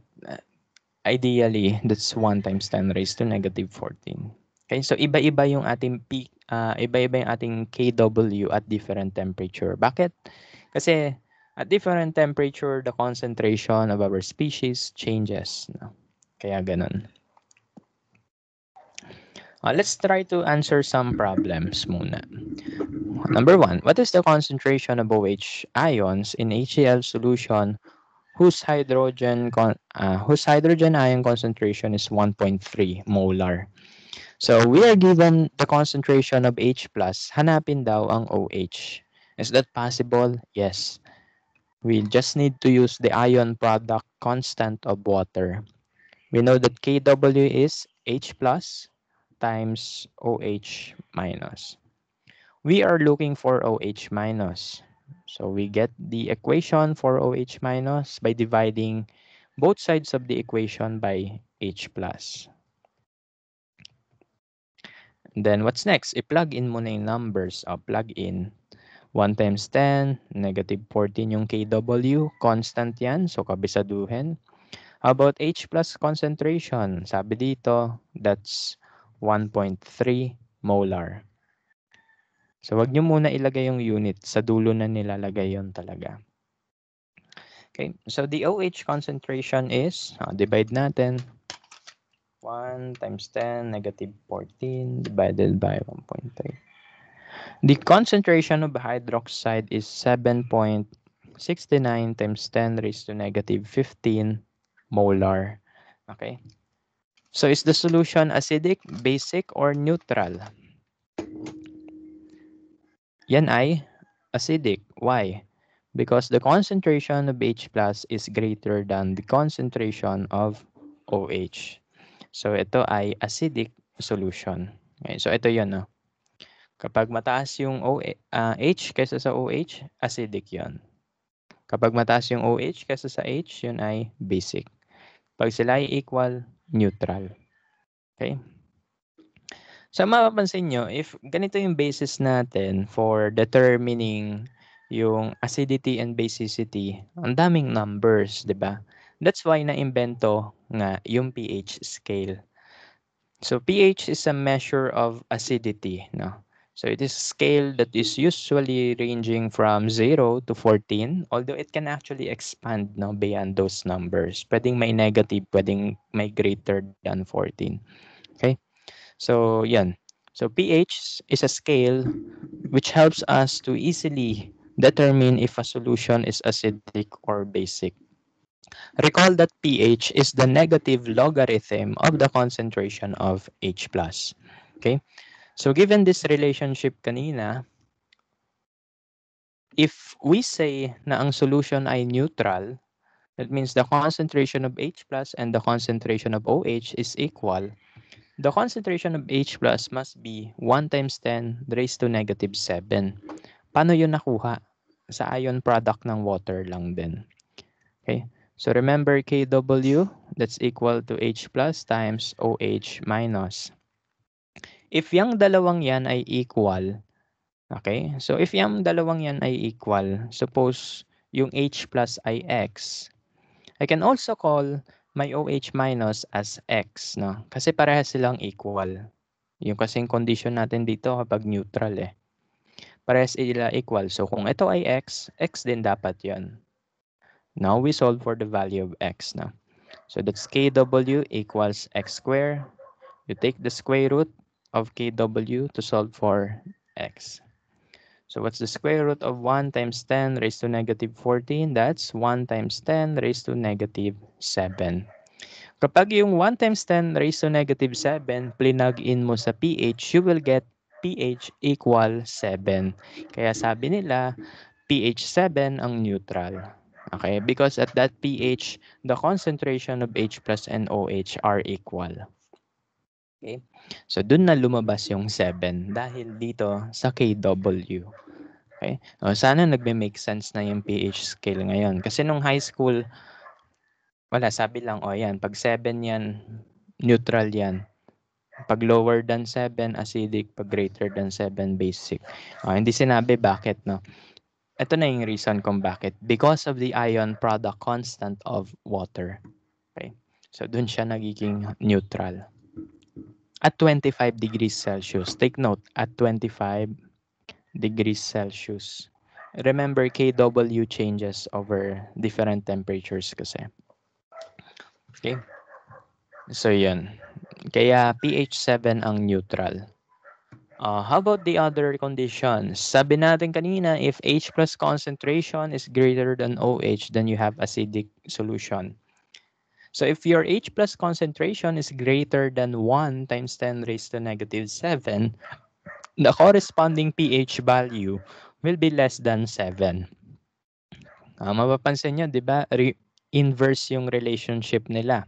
ideally, that's 1 times 10 raised to negative 14. Okay, so iba-iba yung ating iba-iba yung ating Kw at different temperature. Bakit? Kasi at different temperature, the concentration of our species changes. No? Kaya ganun. Let's try to answer some problems muna. Number 1, what is the concentration of OH ions in HCl solution whose hydrogen ion concentration is 1.3 molar? So we are given the concentration of H+, hanapin daw ang OH. Is that possible? Yes. We just need to use the ion product constant of water. We know that Kw is H+ times OH minus. We are looking for OH minus. So we get the equation for OH minus by dividing both sides of the equation by H+. Then what's next? I-plug in muna yung numbers. Plug in 1 times 10, negative 14 yung Kw. Constant yan, so kabisaduhin. How about H plus concentration? Sabi dito, that's 1.3 molar. So wag nyo muna ilagay yung unit. Sa dulo na nilalagay yon talaga. Okay, so the OH concentration is, divide natin, 1 times 10, negative 14, divided by 1.3. The concentration of hydroxide is 7.0 69 times 10 raised to negative 15 molar. Okay? So is the solution acidic, basic, or neutral? Yan ay acidic. Why? Because the concentration of H plus is greater than the concentration of OH. So ito ay acidic solution. Okay, so ito yun. No? Kapag mataas yung H kaysa sa OH, acidic yon. Kapag mataas yung OH kaysa sa H, yun ay basic. Pag sila ay equal, neutral. Okay? So mapapansin nyo, if ganito yung basis natin for determining yung acidity and basicity, ang daming numbers, di ba? That's why na-imbento nga yung pH scale. So pH is a measure of acidity, no? So it is a scale that is usually ranging from 0 to 14, although it can actually expand no, beyond those numbers. Pwedeng may negative, pwedeng may greater than 14. Okay? So, yan. So pH is a scale which helps us to easily determine if a solution is acidic or basic. Recall that pH is the negative logarithm of the concentration of H+. Okay? So given this relationship kanina, if we say na ang solution ay neutral, that means the concentration of H plus and the concentration of OH is equal. The concentration of H plus must be 1 times 10 raised to negative 7. Paano yun nakuha? Sa ion product ng water lang din. Okay? So remember Kw, that's equal to H plus times OH minus. If yung dalawang yan ay equal, okay? So if yung dalawang yan ay equal, suppose yung H plus ay X, I can also call my OH minus as X, no? Kasi parehas silang equal. Yung kasing condition natin dito kapag neutral eh. Parehas sila equal. So kung ito ay X, X din dapat yon. Now we solve for the value of X, no? So that's Kw equals X squared. You take the square root of Kw to solve for X. So what's the square root of 1 times 10 raised to negative 14? That's 1 times 10 raised to negative 7. Kapag yung 1 times 10 raised to negative 7, plinag in mo sa pH, you will get pH equal 7. Kaya sabi nila, pH 7 ang neutral. Okay? Because at that pH, the concentration of H plus and OH are equal. Okay? So, dun na lumabas yung 7 dahil dito sa KW. Okay? Sana nagme-make sense na yung pH scale ngayon. Kasi nung high school, wala, sabi lang, yan, pag 7 yan, neutral yan. Pag lower than 7, acidic. Pag greater than 7, basic. Hindi sinabi bakit, no? Ito na yung reason kung bakit. Because of the ion product constant of water. Okay? So, dun siya nagiging neutral. At 25 degrees Celsius. Take note, at 25 degrees Celsius. Remember, Kw changes over different temperatures kasi. Okay? So, yan. Kaya pH 7 ang neutral. How about the other conditions? Sabi natin kanina, if H plus concentration is greater than OH, then you have acidic solution. So if your H plus concentration is greater than 1 times 10 raised to negative 7, the corresponding pH value will be less than 7. Mapapansin nyo, di ba? Inverse yung relationship nila.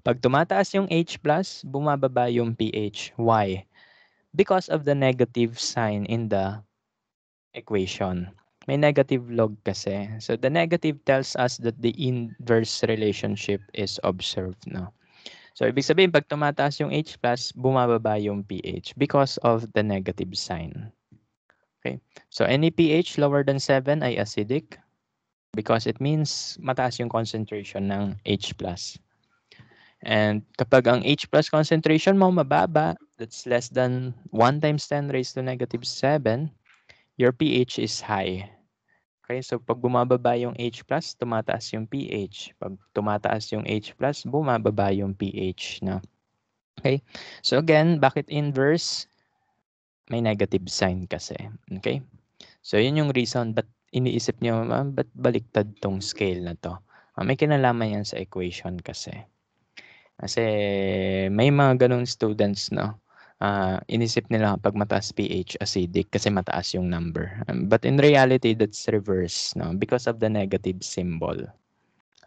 Pag tumataas yung H plus, bumababa yung pH. Why? Because of the negative sign in the equation. May negative log kasi. So the negative tells us that the inverse relationship is observed. No? So ibig sabihin, pag tumataas yung H plus, bumababa yung pH because of the negative sign. Okay? So any pH lower than 7 ay acidic because it means mataas yung concentration ng H plus. And kapag ang H plus concentration mo mababa, that's less than 1 times 10 raised to negative 7, your pH is high. Okay, so pag bumababa yung H plus, tumataas yung pH. Pag tumataas yung H plus, bumababa yung pH. No? Okay, so again, bakit inverse? May negative sign kasi. Okay, so yun yung reason. But iniisip niyo, ba't baliktad tong scale na 'to? May kinalaman yan sa equation kasi. Kasi may mga gano'ng students 'no, inisip nila kapag mataas pH, acidic kasi mataas yung number. But in reality, that's reverse 'no, because of the negative symbol.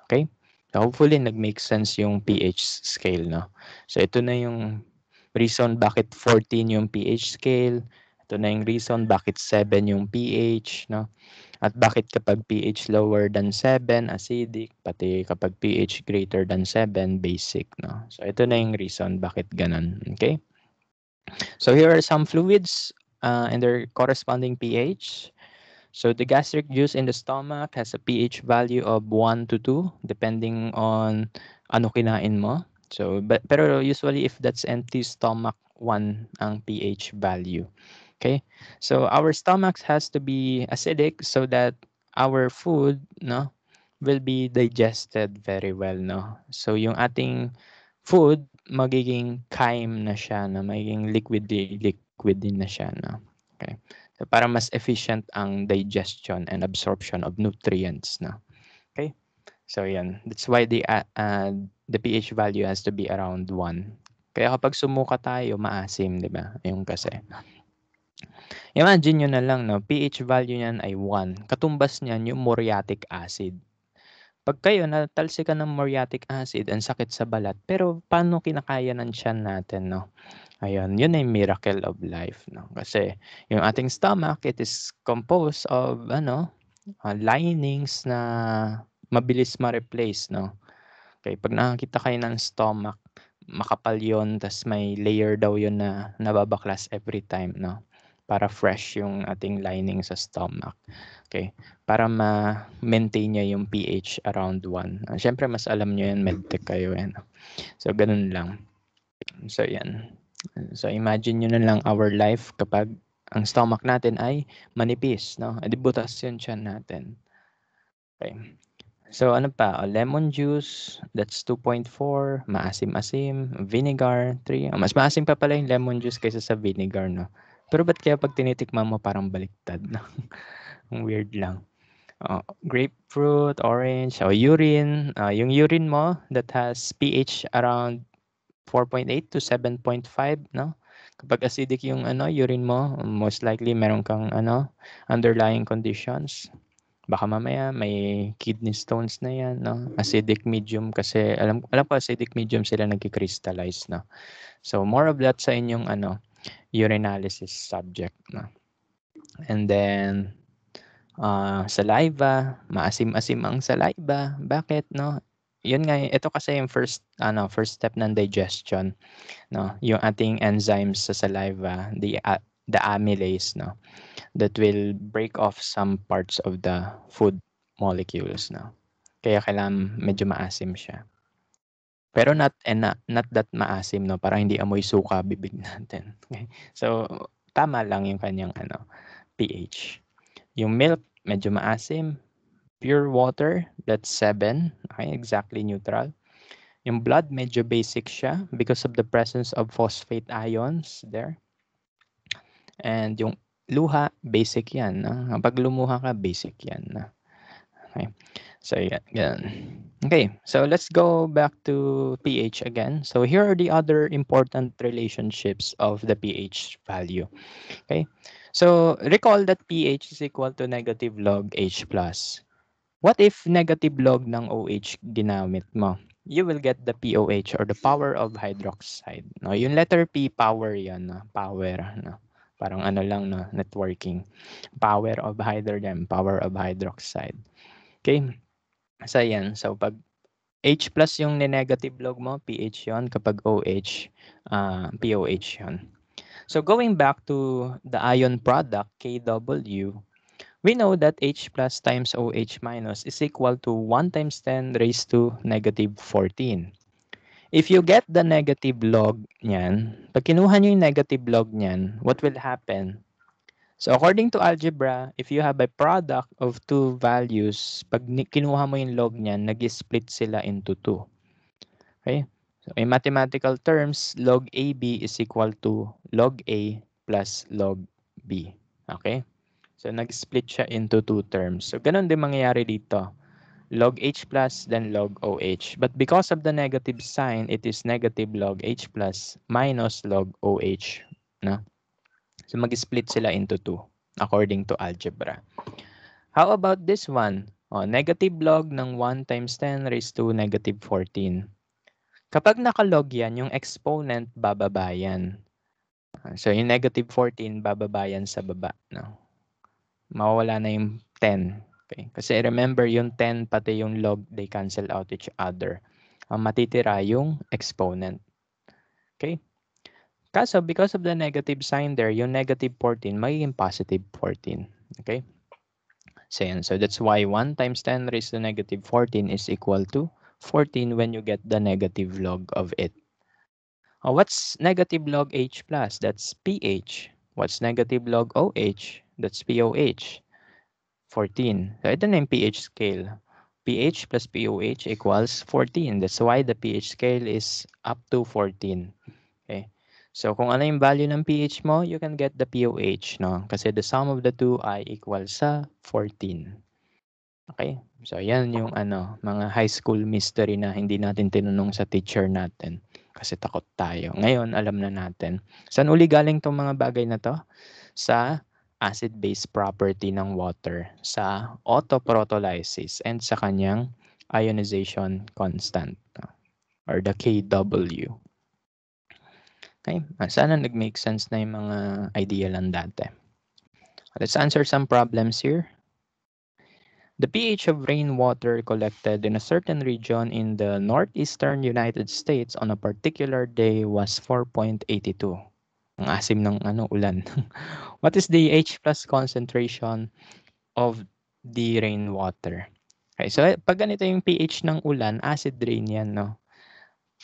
Okay? So hopefully nag-make sense yung pH scale 'no. So ito na yung reason bakit 14 yung pH scale, ito na yung reason bakit 7 yung pH 'no, at bakit kapag pH lower than 7 acidic, pati kapag pH greater than 7 basic 'no. So ito na yung reason bakit gano'n, okay? So here are some fluids and their corresponding pH. So the gastric juice in the stomach has a pH value of 1 to 2 depending on ano kinain mo. So pero usually if that's empty stomach, 1 ang pH value. Okay? So our stomach has to be acidic so that our food no will be digested very well no. So yung ating food magiging chyme na siya na magiging liquid din na siya no. Okay. So para mas efficient ang digestion and absorption of nutrients na. Okay? So yan, that's why the pH value has to be around 1. Kaya kapag sumuka tayo, maasim, 'di ba? Yung kasi. Imagine nyo na lang, no, pH value niyan ay 1. Katumbas niyan yung muriatic acid. Pag kayo natalsikan ng muriatic acid, ang sakit sa balat, pero paano kinakaya ng tiyan natin, no? Ayun, yun ay miracle of life, no? Kasi yung ating stomach, it is composed of linings na mabilis ma-replace, no? Okay, pag nakakita kayo ng stomach, makapal yun, tas may layer daw yun na nababaklas every time, no? Para fresh yung ating lining sa stomach. Okay, para ma-maintain niya yung pH around 1. Siyempre, mas alam nyo yan, medtech kayo, no? So, ganun lang. So, yan. So, imagine nyo na lang our life kapag ang stomach natin ay manipis, no? Edi butas yun tiyan natin. Okay. So, ano pa? Lemon juice, that's 2.4. Maasim-asim. Vinegar, 3. Mas maasim pa pala yung lemon juice kaysa sa vinegar, no? Pero ba't kaya pag tinitikman mo parang baliktad, no? Ang weird lang. Grapefruit, orange, urine. Yung urine mo that has pH around 4.8 to 7.5, no? Kapag acidic yung urine mo, most likely meron kang underlying conditions. Baka mamaya may kidney stones na yan, no? Acidic medium kasi alam ko acidic medium sila nagki-crystallize, no? So more of that sa inyong urinalysis subject, no? And then saliva, maasim-asim ang saliva. Bakit, no? Yun nga, ito kasi yung first step ng digestion, no? Yung ating enzymes sa saliva, the amylase, no? That will break off some parts of the food molecules, no? Kaya kailangan medyo maasim siya. Pero not that maasim, no? Para hindi amoy suka bibig natin. Okay? So, tama lang yung kanyang pH. Yung milk, medyo maasim. Pure water, that's 7. Okay, exactly neutral. Yung blood, medyo basic siya because of the presence of phosphate ions there. And yung luha, basic yan. No? Pag lumuha ka, basic yan. No? Okay. So, yan. Okay, so let's go back to pH again. So here are the other important relationships of the pH value. Okay, so recall that pH is equal to negative log H plus. What if negative log ng OH ginamit mo? You will get the POH or the power of hydroxide. No, yung letter P, power yan. No? Power. No? Parang lang, no? Networking. Power of hydrogen, power of hydroxide. Okay? So, yan. So, pag H plus yung negative log mo, pH yon. Kapag OH, POH yon. So, going back to the ion product, KW, we know that H plus times OH minus is equal to 1 times 10 raised to negative 14. If you get the negative log niyan, pag kinuha nyo yung negative log niyan, what will happen? So according to algebra, if you have a product of two values, pag kinuha mo yung log niyan, nag-split sila into 2. Okay? So in mathematical terms, log AB is equal to log A plus log B. Okay? So, nag-split siya into two terms. So, ganun din mangyayari dito. Log H plus, then log OH. But because of the negative sign, it is negative log H plus minus log OH. No? So, mag-split sila into two according to algebra. How about this one? Negative log ng 1 times 10 raised to negative 14. Kapag nakalog yan, yung exponent bababa yan. So, yung negative 14, bababa yan sa baba. No? Mawawala na yung 10. Okay? Kasi remember, yung 10 pati yung log, they cancel out each other. Ang matitira yung exponent. Okay? Kaso, because of the negative sign there, yung negative 14, magiging positive 14. Okay? So, yan. So, that's why 1 times 10 raised to negative 14 is equal to 14 when you get the negative log of it. What's negative log H plus? That's pH. What's negative log OH? That's POH. 14. So, ito na yung pH scale. pH plus POH equals 14. That's why the pH scale is up to 14. Okay. So, kung ano yung value ng pH mo, you can get the POH, no? Kasi the sum of the two ay equal sa 14. Okay? So, yan yung mga high school mystery na hindi natin tinanong sa teacher natin kasi takot tayo. Ngayon, alam na natin. Saan uli galing tong mga bagay na to? Sa acid-base property ng water, sa autoprotolysis, and sa kanyang ionization constant, or the Kw. Okay? Sana nag-make sense na yung mga idea lang dati. Let's answer some problems here. The pH of rainwater collected in a certain region in the northeastern United States on a particular day was 4.82. Ang asim ng ulan. What is the H plus concentration of the rainwater? Okay, so pag ganito yung pH ng ulan, acid rain yan, no?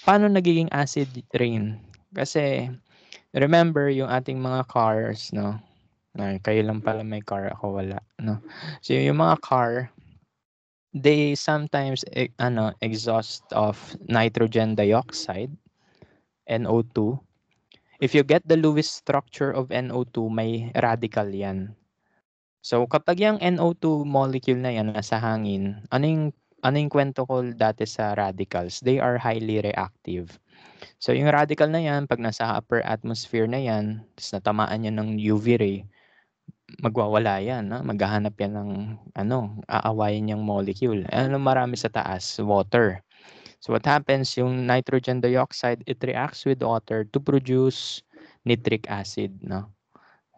Paano nagiging acid rain? Kasi remember yung ating mga cars, no? Ay, kayo lang pala may car, ako wala, no? So yung mga car, they sometimes exhaust of nitrogen dioxide, NO2. If you get the Lewis structure of NO2, may radical yan. So kapag yung NO2 molecule na yan nasa hangin, ano yung kwento ko dati sa radicals? They are highly reactive. So yung radical na yan, pag nasa upper atmosphere na yan, tapos natamaan yan ng UV ray, magwawala yan. Maghahanap yan ng aawayin yung molecule. Marami sa taas? Water. So what happens, yung nitrogen dioxide, it reacts with water to produce nitric acid. No?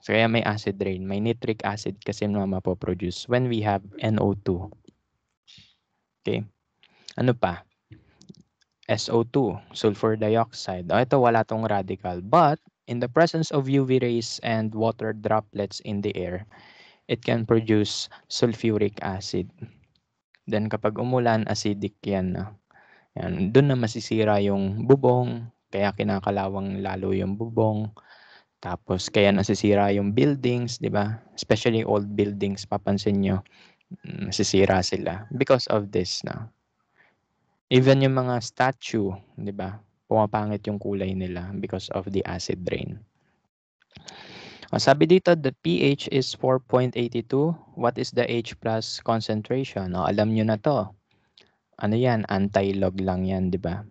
So kaya may acid rain. May nitric acid kasi na mapoproduce when we have NO2. Okay. Ano pa? SO2, sulfur dioxide. Ito wala tong radical. But in the presence of UV rays and water droplets in the air, it can produce sulfuric acid. Then kapag umulan, acidic yan. Yan. Doon na masisira yung bubong, kaya kinakalawang lalo yung bubong. Tapos kaya nasisira yung buildings, di ba? Especially old buildings, papansin nyo, nasisira sila because of this na. Even yung mga statue, di ba? Pumapangit yung kulay nila because of the acid rain. Sabi dito, the pH is 4.82. What is the H plus concentration? Alam nyo na to. Ano yan? Anti-log lang yan, di ba?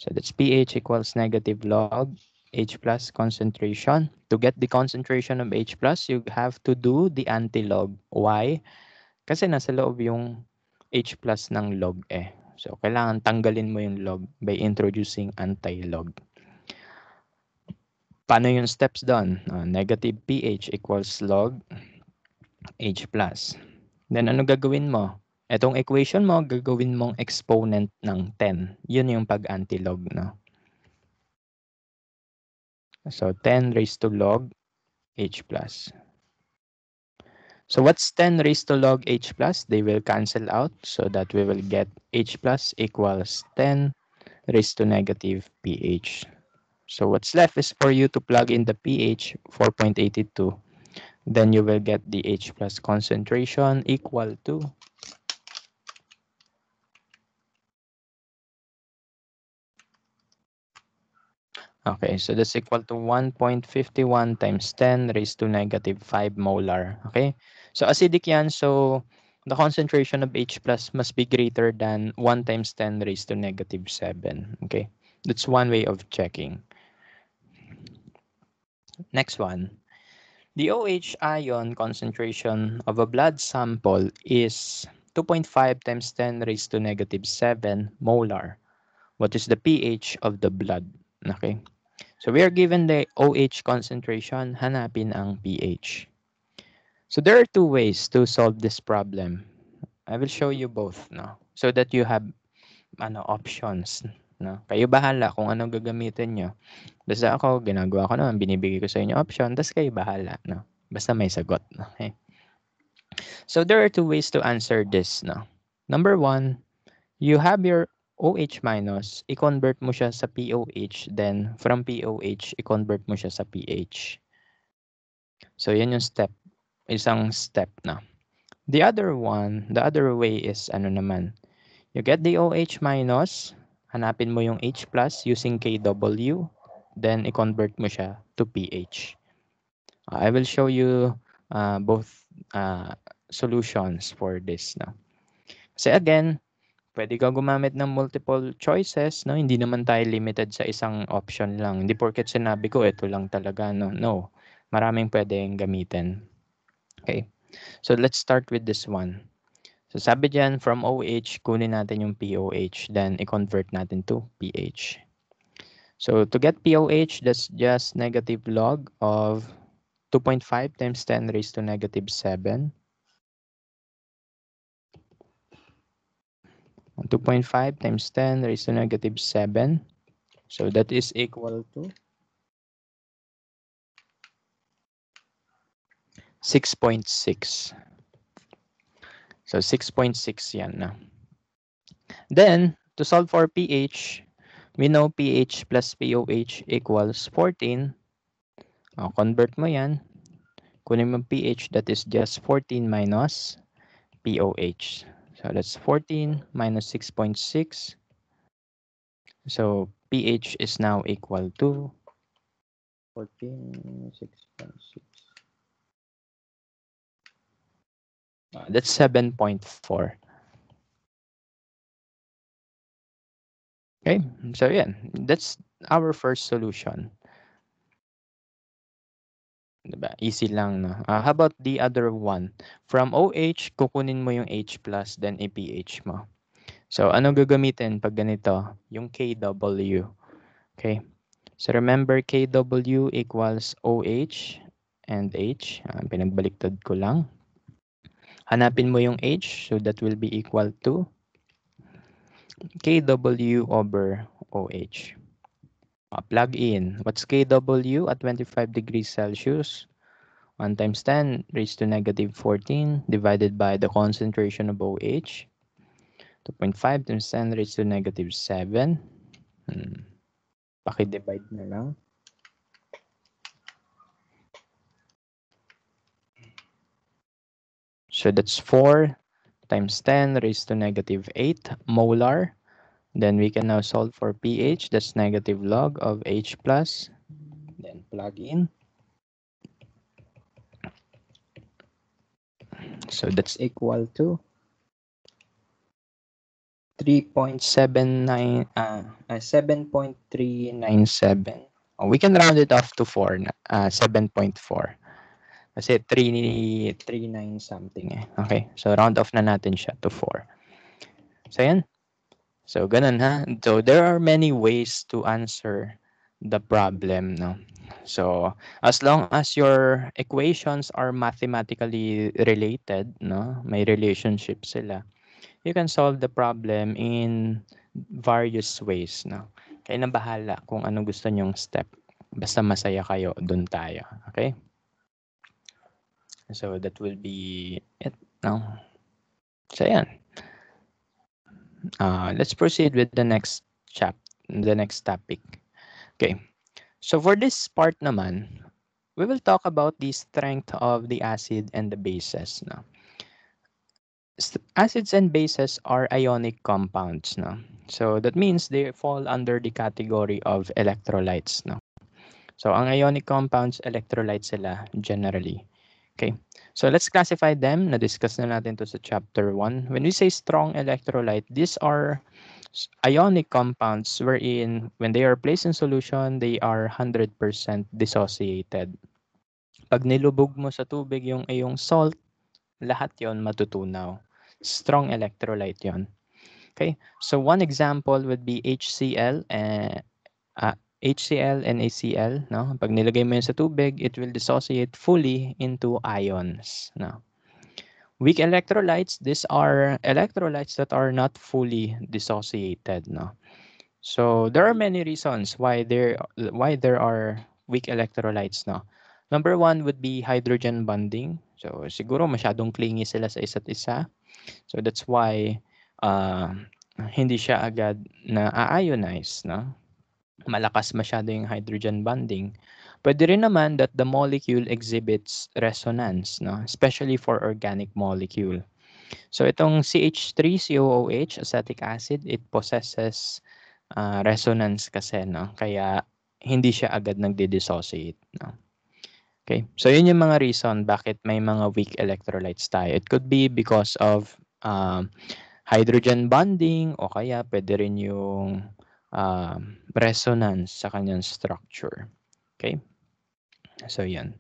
So that's pH equals negative log H plus concentration. To get the concentration of H plus, you have to do the anti-log. Why? Kasi nasa loob yung H plus ng log eh. So kailangan tanggalin mo yung log by introducing anti-log. Paano yung steps doon? Negative pH equals log H plus. Then ano gagawin mo? Etong equation mo, gagawin mong exponent ng 10. Yun yung pag-antilog, no? So 10 raised to log H plus. So what's 10 raised to log H plus? They will cancel out so that we will get H plus equals 10 raised to negative pH. So what's left is for you to plug in the pH 4.82. Then you will get the H plus concentration equal to Okay, so that's equal to 1.51 times 10 raised to negative 5 molar. Okay, so acidic yan. So the concentration of H plus must be greater than 1 times 10 raised to negative 7. Okay, that's one way of checking. Next one. The OH ion concentration of a blood sample is 2.5 times 10 raised to negative 7 molar. What is the pH of the blood? Okay. So we are given the OH concentration, hanapin ang pH. So there are two ways to solve this problem. I will show you both, no, so that you have options, no. Kayo bahala kung anong gagamitin nyo. Basta ako, ginagawa ko naman, binibigay ko sa inyo option, tas kayo bahala, no. Basta may sagot, okay. So there are two ways to answer this, no. Number one, you have your OH minus, i-convert mo siya sa POH, then from POH, i-convert mo siya sa pH. So yan yung isang step na. The other way is ano naman, you get the OH minus, hanapin mo yung H plus using KW, then i-convert mo siya to pH. I will show you both solutions for this. No? Kasi again, pwede ka gumamit ng multiple choices. No? Hindi naman tayo limited sa isang option lang. Hindi porket sinabi ko, ito lang talaga. No. Maraming pwedeng gamitin. Okay. So let's start with this one. So sabi dyan, from OH, kunin natin yung POH, then i-convert natin to pH. So to get POH, that's just negative log of 2.5 times 10 raised to negative 7. 2.5 times 10 raised to negative 7. So that is equal to 6.6. So 6.6 yan na. Then, to solve for pH, we know pH plus POH equals 14. Convert mo yan. Kunin mo pH, that is just 14 minus POH. So that's 14 minus 6.6. So pH is now equal to 14, 6.6. That's 7.4. Okay, so yeah, that's our first solution. Diba? Easy lang, no? How about the other one? From OH, kukunin mo yung H plus, then i-pH mo. So, ano gagamitin pag ganito? Yung KW. Okay. So, remember, KW equals OH and H. Pinagbaliktad ko lang. Hanapin mo yung H, so that will be equal to KW over OH. Plug in. What's KW at 25 degrees Celsius? 1 times 10 raised to negative 14 divided by the concentration of OH. 2.5 times 10 raised to negative 7. Paki-divide na lang. So that's 4 times 10 raised to negative 8 molar. Then we can now solve for pH. That's negative log of H plus. Then plug in. So that's equal to 7.397. We can round it off to 4, 7.4. Kasi 339 something eh. Okay, so round off na natin siya to 4. So yan. So ganun ha. So there are many ways to answer the problem, no. So as long as your equations are mathematically related, no, may relationship sila, you can solve the problem in various ways, no. Kayo na bahala kung ano gusto nyong step. Basta masaya kayo, dun tayo. Okay? So that will be it, no. So yan. Let's proceed with the next topic. Okay. So for this part naman, we will talk about the strength of the acid and the bases, no. Acids and bases are ionic compounds, no. So that means they fall under the category of electrolytes, no? So ang ionic compounds, electrolytes sila generally. Okay. So let's classify them. Na-discuss na natin to sa chapter 1. When we say strong electrolyte, these are ionic compounds wherein when they are placed in solution, they are 100% dissociated. Pag nilubog mo sa tubig yung iyong salt, lahat yon matutunaw. Strong electrolyte yon. Okay. So one example would be HCl and HCl and ACl, no? Pag nilagay mo yun sa tubig, it will dissociate fully into ions, no? Weak electrolytes, these are electrolytes that are not fully dissociated, no? So there are many reasons why there are weak electrolytes, no? Number one would be hydrogen bonding. So siguro masyadong clingy sila sa isa't isa. So that's why uh, hindi siya agad na ionize, no? Malakas masyado yung hydrogen bonding. Pwede rin naman that the molecule exhibits resonance, no? Especially for organic molecule. So itong CH3COOH, acetic acid, it possesses resonance kasi, no? Kaya hindi siya agad nagdi-dissociate, no? Okay. So yun yung mga reason bakit may mga weak electrolytes tayo. It could be because of hydrogen bonding o kaya pwede rin yung resonance sa kanyang structure. Okay? So, yan.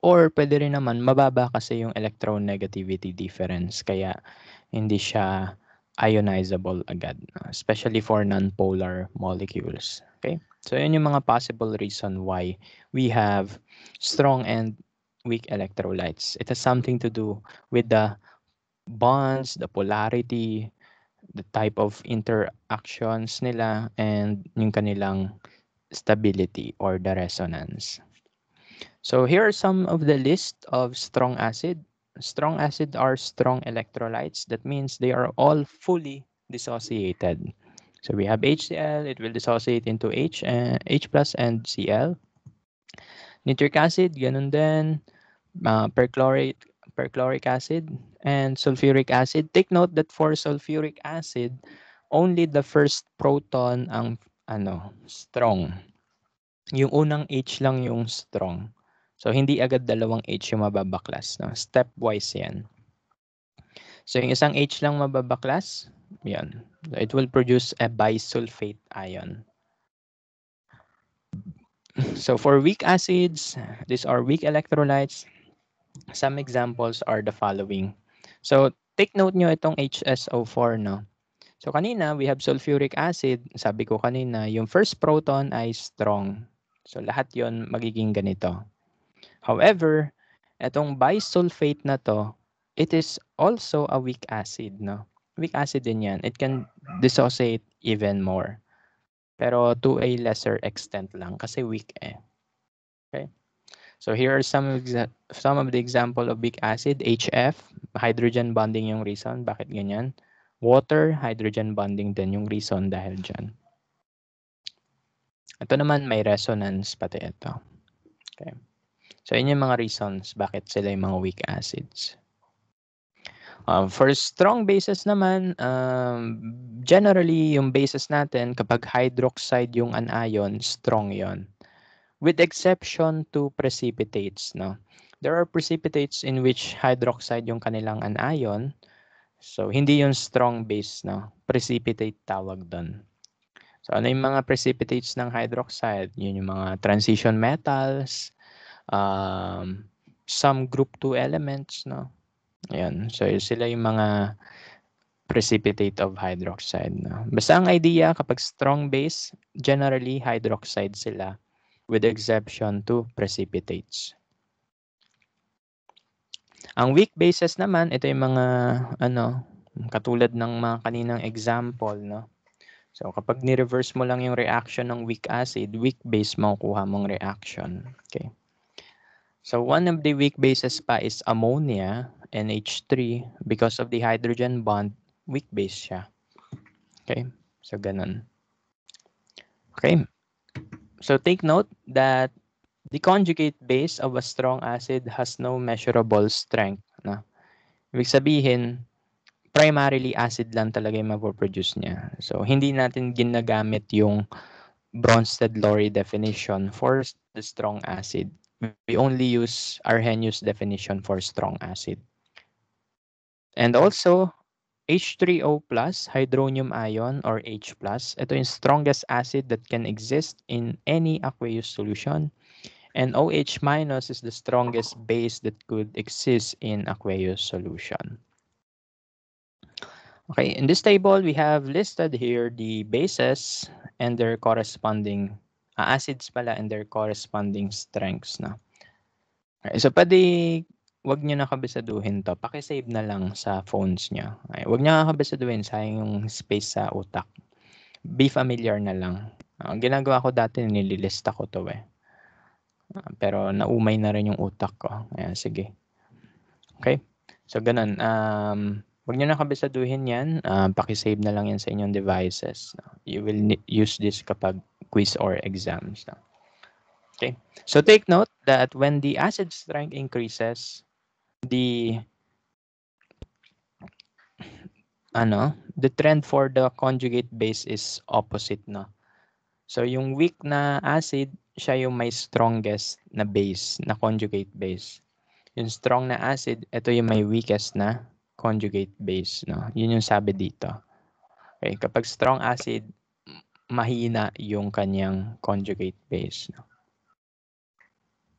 Or pwede rin naman, mababa kasi yung electronegativity difference kaya hindi siya ionizable agad, especially for nonpolar molecules. Okay? So, yun yung mga possible reason why we have strong and weak electrolytes. It has something to do with the bonds, the polarity, the type of interactions nila, and yung kanilang stability or the resonance. So here are some of the list of strong acid. Strong acid are strong electrolytes. That means they are all fully dissociated. So we have HCl, it will dissociate into H plus and Cl. Nitric acid, ganun din. Perchloric acid and sulfuric acid. Take note that for sulfuric acid, only the first proton ang strong. Yung unang H lang yung strong. So hindi agad dalawang H yung mababaklas, no? Stepwise 'yan. So yung isang H lang mababaklas, 'yan. It will produce a bisulfate ion. So for weak acids, these are weak electrolytes. Some examples are the following. So take note nyo itong HSO4, no? So kanina, we have sulfuric acid. Sabi ko kanina, yung first proton ay strong. So lahat yon magiging ganito. However, itong bisulfate na to, it is also a weak acid, no? Weak acid din yan. It can dissociate even more. Pero to a lesser extent lang kasi weak eh. Okay? So here are some of the example of weak acid. HF, hydrogen bonding yung reason. Bakit ganyan? Water, hydrogen bonding din yung reason dahil dyan. Ito naman may resonance pati ito. Okay. So yun yung mga reasons bakit sila yung mga weak acids. For strong bases naman, generally yung bases natin kapag hydroxide yung anion, strong yon. With exception to precipitates, no? There are precipitates in which hydroxide yung kanilang anion. So, hindi yung strong base, no? Precipitate tawag doon. So, ano yung mga precipitates ng hydroxide? Yun yung mga transition metals, some group 2 elements, no? Ayan. So, sila yung mga precipitate of hydroxide, no? Basta ang idea, kapag strong base, generally hydroxide sila, with exception to precipitates. Ang weak bases naman, ito yung mga katulad ng mga kaninang example, no? So kapag ni-reverse mo lang yung reaction ng weak acid, weak base makukuha mong reaction. Okay. So one of the weak bases pa is ammonia, NH3, because of the hydrogen bond, weak base siya. Okay? So ganun. Okay. So take note that the conjugate base of a strong acid has no measurable strength. No? Ibig sabihin, primarily acid lang talaga yung mapoproduce niya. So, hindi natin ginagamit yung Bronsted-Lowry definition for the strong acid. We only use Arrhenius definition for strong acid. And also, H3O plus, hydronium ion or H plus, ito yung strongest acid that can exist in any aqueous solution. And OH minus is the strongest base that could exist in aqueous solution. Okay, in this table, we have listed here the bases and their corresponding acids pala and their corresponding strengths na. Okay, so pwede wag niyo na kabisaduhin to. Paki-save na lang sa phones niyo. Okay, wag niyo kabisaduhin, sayang yung space sa utak. Be familiar na lang. Ang ginagawa ko dati, nililista ko to eh. Pero naumay na rin yung utak ko. Ayan, sige. Okay? So, ganun. Huwag nyo na kabisaduhin yan. Paki-save na lang yan sa inyong devices. You will use this kapag quiz or exams. Okay? So, take note that when the acid strength increases, the trend for the conjugate base is opposite, no? So, yung weak na acid, siya yung may strongest na base, na conjugate base. Yung strong na acid, ito yung may weakest na conjugate base, no? Yun yung sabi dito. Okay, kapag strong acid, mahina yung kanyang conjugate base, no?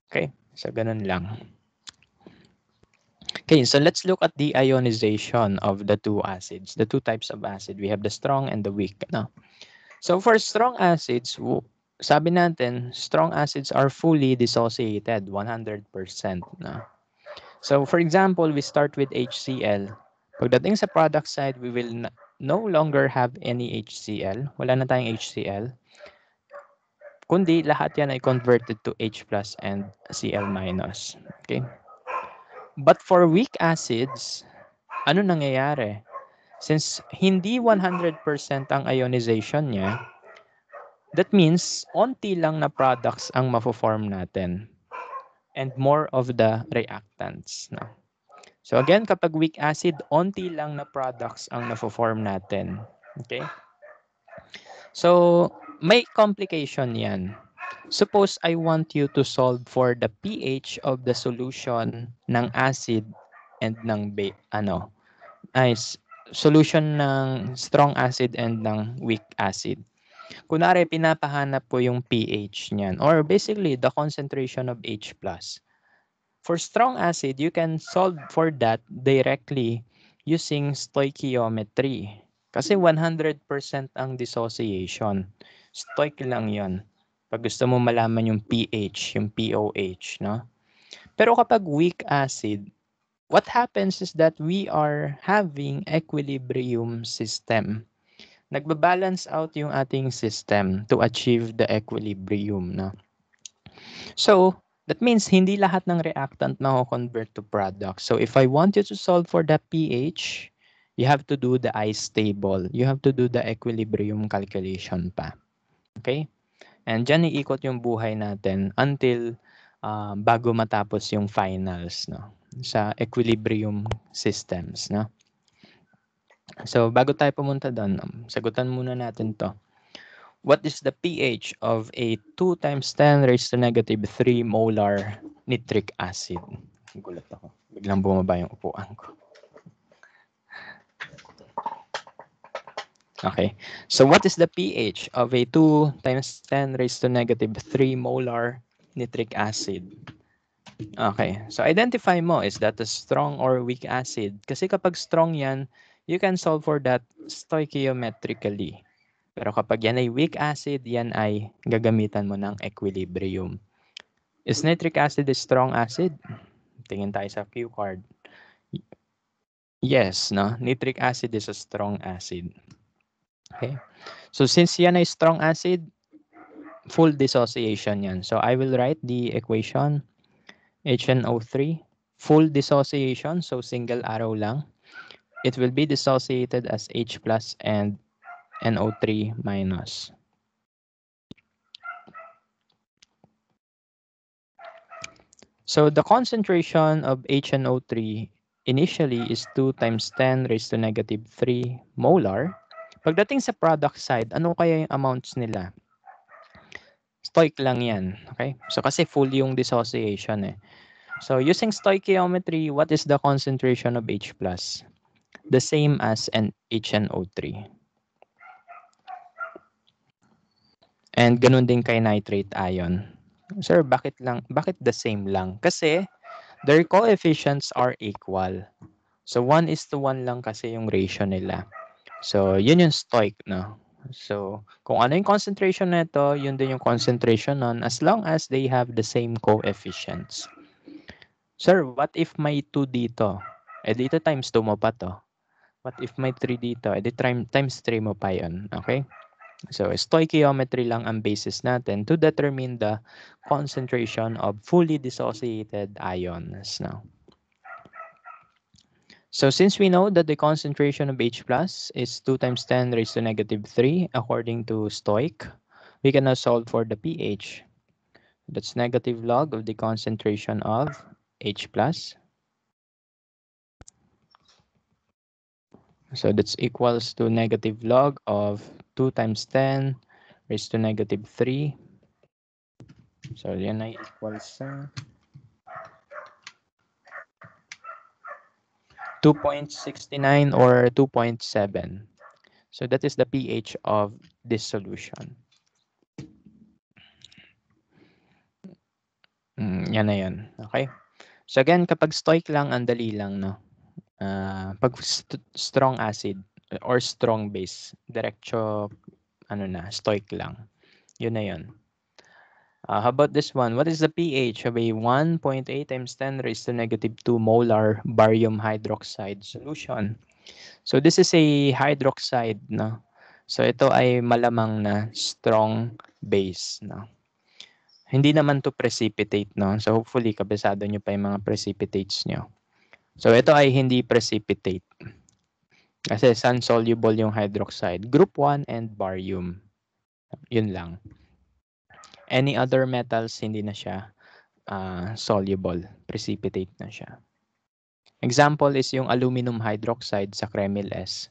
Okay, so ganun lang. Okay, so let's look at the ionization of the two acids, the two types of acid. We have the strong and the weak, no? So for strong acids, sabi natin, strong acids are fully dissociated, 100%, no? So for example, we start with HCl. Pagdating sa product side, we will no longer have any HCl. Wala na tayong HCl. Kundi lahat yan ay converted to H plus and Cl minus. Okay? But for weak acids, ano nangyayari? Since hindi 100% ang ionization niya, that means onti lang na products ang mafo-form natin and more of the reactants. No? So again, kapag weak acid, onti lang na products ang nafo-form natin. Okay? So, may complication yan. Suppose I want you to solve for the pH of the solution ng acid and ng solution ng strong acid and ng weak acid. Kunwari, pinapahanap po yung pH niyan or basically the concentration of H+. For strong acid, you can solve for that directly using stoichiometry. Kasi 100% ang dissociation. Stoic lang yon. Pag gusto mo malaman yung pH, yung pOH, no? Pero kapag weak acid, what happens is that we are having equilibrium system. Nagbabalance out yung ating system to achieve the equilibrium, no? So, that means hindi lahat ng reactant mako-convert to product. So, if I want you to solve for the pH, you have to do the ice table. You have to do the equilibrium calculation pa. Okay? And dyan iikot yung buhay natin until bago matapos yung finals, no? Sa equilibrium systems, no? So, bago tayo pumunta doon, sagutan muna natin to. What is the pH of a 2 times 10 raised to negative 3 molar nitric acid? Gulat ako. Biglang bumaba yung upuan ko. Okay. So what is the pH of a 2 times 10 raised to negative 3 molar nitric acid? Okay. So identify mo, is that a strong or weak acid? Kasi kapag strong yan, you can solve for that stoichiometrically. Pero kapag yan ay weak acid, yan ay gagamitan mo ng equilibrium. Is nitric acid a strong acid? Tingin tayo sa cue card. Yes, no? Nitric acid is a strong acid. Okay. So since yan ay strong acid, full dissociation yan. So I will write the equation HNO3, full dissociation, so single arrow lang. It will be dissociated as H plus and NO3 minus. So the concentration of HNO3 initially is 2 times 10 raised to negative 3 molar. Pagdating sa product side, ano kaya yung amounts nila? Stoic lang yan. Okay? So kasi full yung dissociation eh. So using stoichiometry, what is the concentration of H+? The same as an HNO3. And ganun din kay nitrate ion. Sir, bakit the same lang? Kasi their coefficients are equal. So 1:1 lang kasi yung ratio nila. So yun yung stoic, no? So kung ano yung concentration nito, yun din yung concentration nun as long as they have the same coefficients. Sir, what if may 2 dito? Dito times 2 mo pa to. What if may 3 dito? Times 3 mo pa yun. Okay? So, stoichiometry lang ang basis natin to determine the concentration of fully dissociated ions. Now, so since we know that the concentration of H plus is 2 times 10 raised to negative 3 according to Stoic, we can now solve for the pH. That's negative log of the concentration of H plus. So that's equals to negative log of 2 times 10 raised to negative 3. So yan ay equals sa 2.69 or 2.7. So that is the pH of this solution. Yan na yan. Okay? So again, kapag stoic lang, ang dali lang, no? Pag strong acid or strong base, diretso, stoic lang. Yun na yun. How about this one? What is the pH of a 1.8 times 10 raised to negative 2 molar barium hydroxide solution? So this is a hydroxide, no? So ito ay malamang na strong base, no? Hindi naman to precipitate, no? So hopefully kabisado nyo pa yung mga precipitates nyo. So ito ay hindi precipitate. Kasi sun-soluble yung hydroxide. Group 1 and barium. Yun lang. Any other metals, hindi na siya soluble. Precipitate na siya. Example is yung aluminum hydroxide sa Kremil S.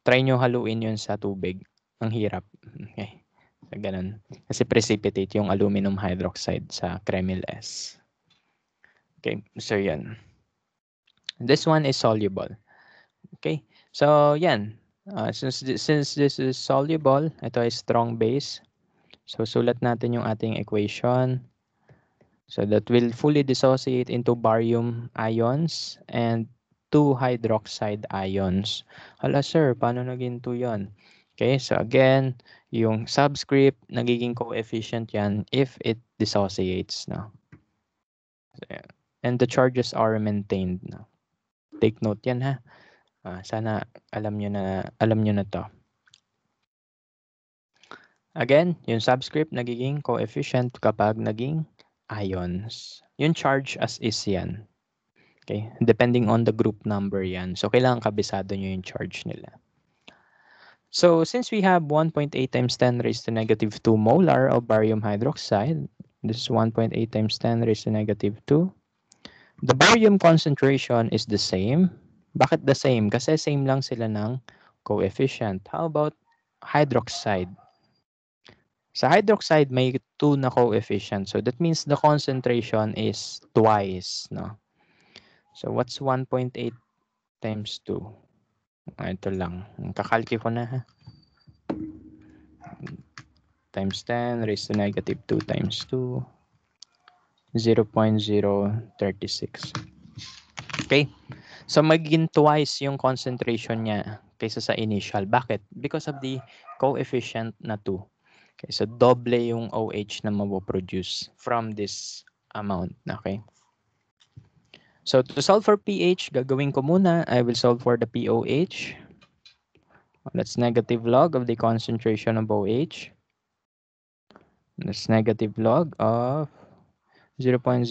Try nyo haluin yun sa tubig. Ang hirap. Okay. So, ganun. Kasi precipitate yung aluminum hydroxide sa Kremil S. Okay. So, yan. This one is soluble. Okay. So, yan. Since this is soluble, ito ay strong base. So, sulat natin yung ating equation. So, that will fully dissociate into barium ions and 2 hydroxide ions. Hala, sir, paano naging 2 yun? Okay, so again, yung subscript, nagiging coefficient yan if it dissociates. No? And the charges are maintained. No? Take note yan, ha? Sana alam nyo na to. Again, yung subscript nagiging coefficient kapag naging ions. Yung charge as is yan. Okay, depending on the group number yan. So, kailangan kabisado nyo yung charge nila. So, since we have 1.8 times 10 raised to negative 2 molar of barium hydroxide, this is 1.8 times 10 raised to negative 2. The barium concentration is the same. Bakit the same? Kasi same lang sila ng coefficient. How about hydroxide? Sa hydroxide, may 2 na coefficient. So, that means the concentration is twice. No? So, what's 1.8 times 2? Ito lang. Kakalki ko na, ha? Times 10 raised to negative 2 times 2. 0.036. Okay? So, magiging twice yung concentration niya kaysa sa initial. Bakit? Because of the coefficient na 2. Okay, so doble yung OH na mapoproduce from this amount. Okay? So to solve for pH, gagawin ko muna, I will solve for the POH. That's negative log of the concentration of OH. That's negative log of 0.036.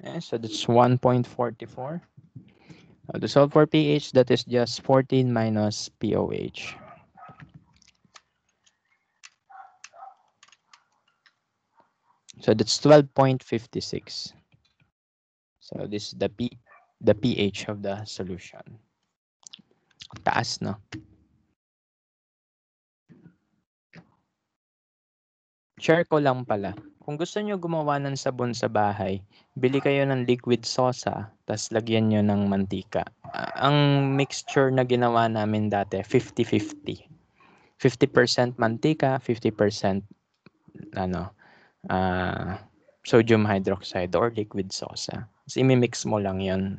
Okay, so that's 1.44. To solve for pH, that is just 14 minus POH. So that's 12.56. So this is the pH of the solution. Taas, no? Share ko lang pala. Kung gusto nyo gumawa ng sabon sa bahay, bili kayo ng liquid sosa, tas lagyan nyo ng mantika. Ang mixture na ginawa namin dati, 50-50. 50% mantika, 50% ano, sodium hydroxide or liquid sosa. Tapos imimix mo lang yon.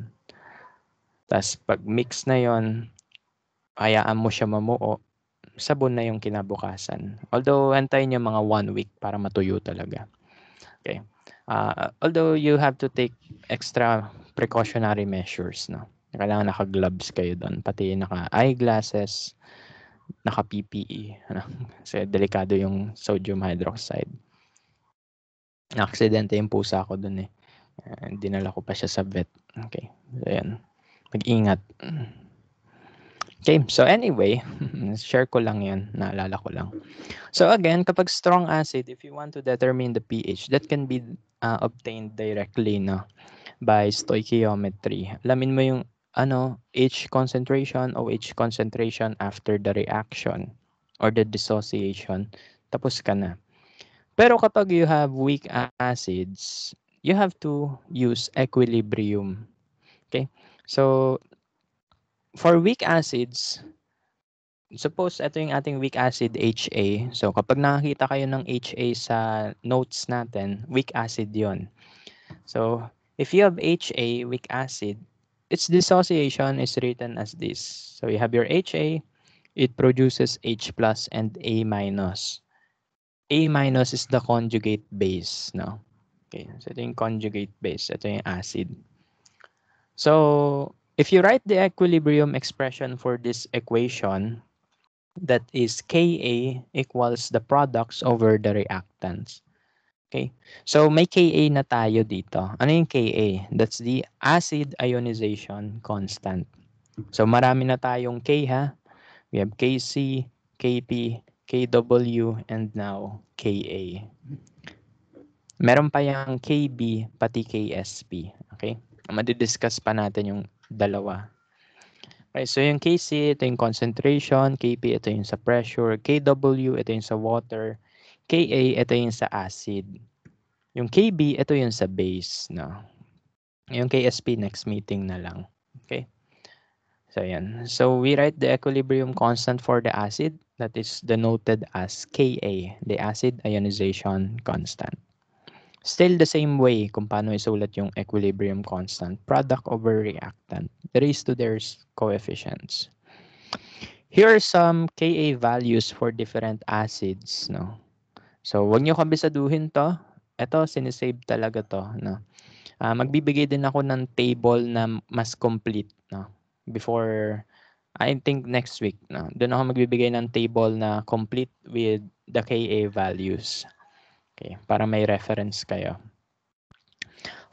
Tapos pag mix na yon, hayaan mo siya mamuo, sabon na yung kinabukasan. Although, antayin nyo mga 1 week para matuyo talaga. Okay. Although you have to take extra precautionary measures, no? Kailangan naka-gloves kayo doon, pati naka-eyeglasses, naka-PPE. Ano? Kasi delikado yung sodium hydroxide. Na-aksidente yung pusa ko doon eh. Dinala ko pa siya sa vet. Okay. So, yan. Mag-ingat. Okay. So, anyway, share ko lang yan. Naalala ko lang. So, again, kapag strong acid, if you want to determine the pH, that can be obtained directly, no? By stoichiometry. Alamin mo yung H concentration, OH concentration after the reaction or the dissociation. Tapos ka na. Pero kapag you have weak acids, you have to use equilibrium. Okay? So, for weak acids, suppose ito yung ating weak acid HA. So, kapag nakakita kayo ng HA sa notes natin, weak acid yon. So, if you have HA, weak acid, its dissociation is written as this. So, you have your HA, it produces H plus and A minus. A minus is the conjugate base, no? Okay, so ito yung conjugate base. Ito yung acid. So, if you write the equilibrium expression for this equation, that is Ka equals the products over the reactants. Okay? So, may Ka na tayo dito. Ano yung Ka? That's the acid ionization constant. So, marami na tayong K, ha? We have Kc, Kp, Kw, and now Ka. Meron pa yung Kb, pati Ksp. Okay? Madidiscuss pa natin yung dalawa. Okay, so yung Kc, ito yung concentration. Kp, ito yung sa pressure. Kw, ito yung sa water. Ka, ito yung sa acid. Yung Kb, ito yung sa base. No? Yung Ksp, next meeting na lang. Okay? So, yan. So, we write the equilibrium constant for the acid. That is denoted as Ka, the acid ionization constant. Still the same way kung paano isulat yung equilibrium constant. Product over reactant. Raised to their coefficients. Here are some Ka values for different acids. No? So, wag nyo kabisaduhin to. Ito, sinisave talaga to. No? Magbibigay din ako ng table na mas complete. No? Before, I think next week. No? Doon ako magbibigay ng table na complete with the Ka values. Okay, para may reference kayo.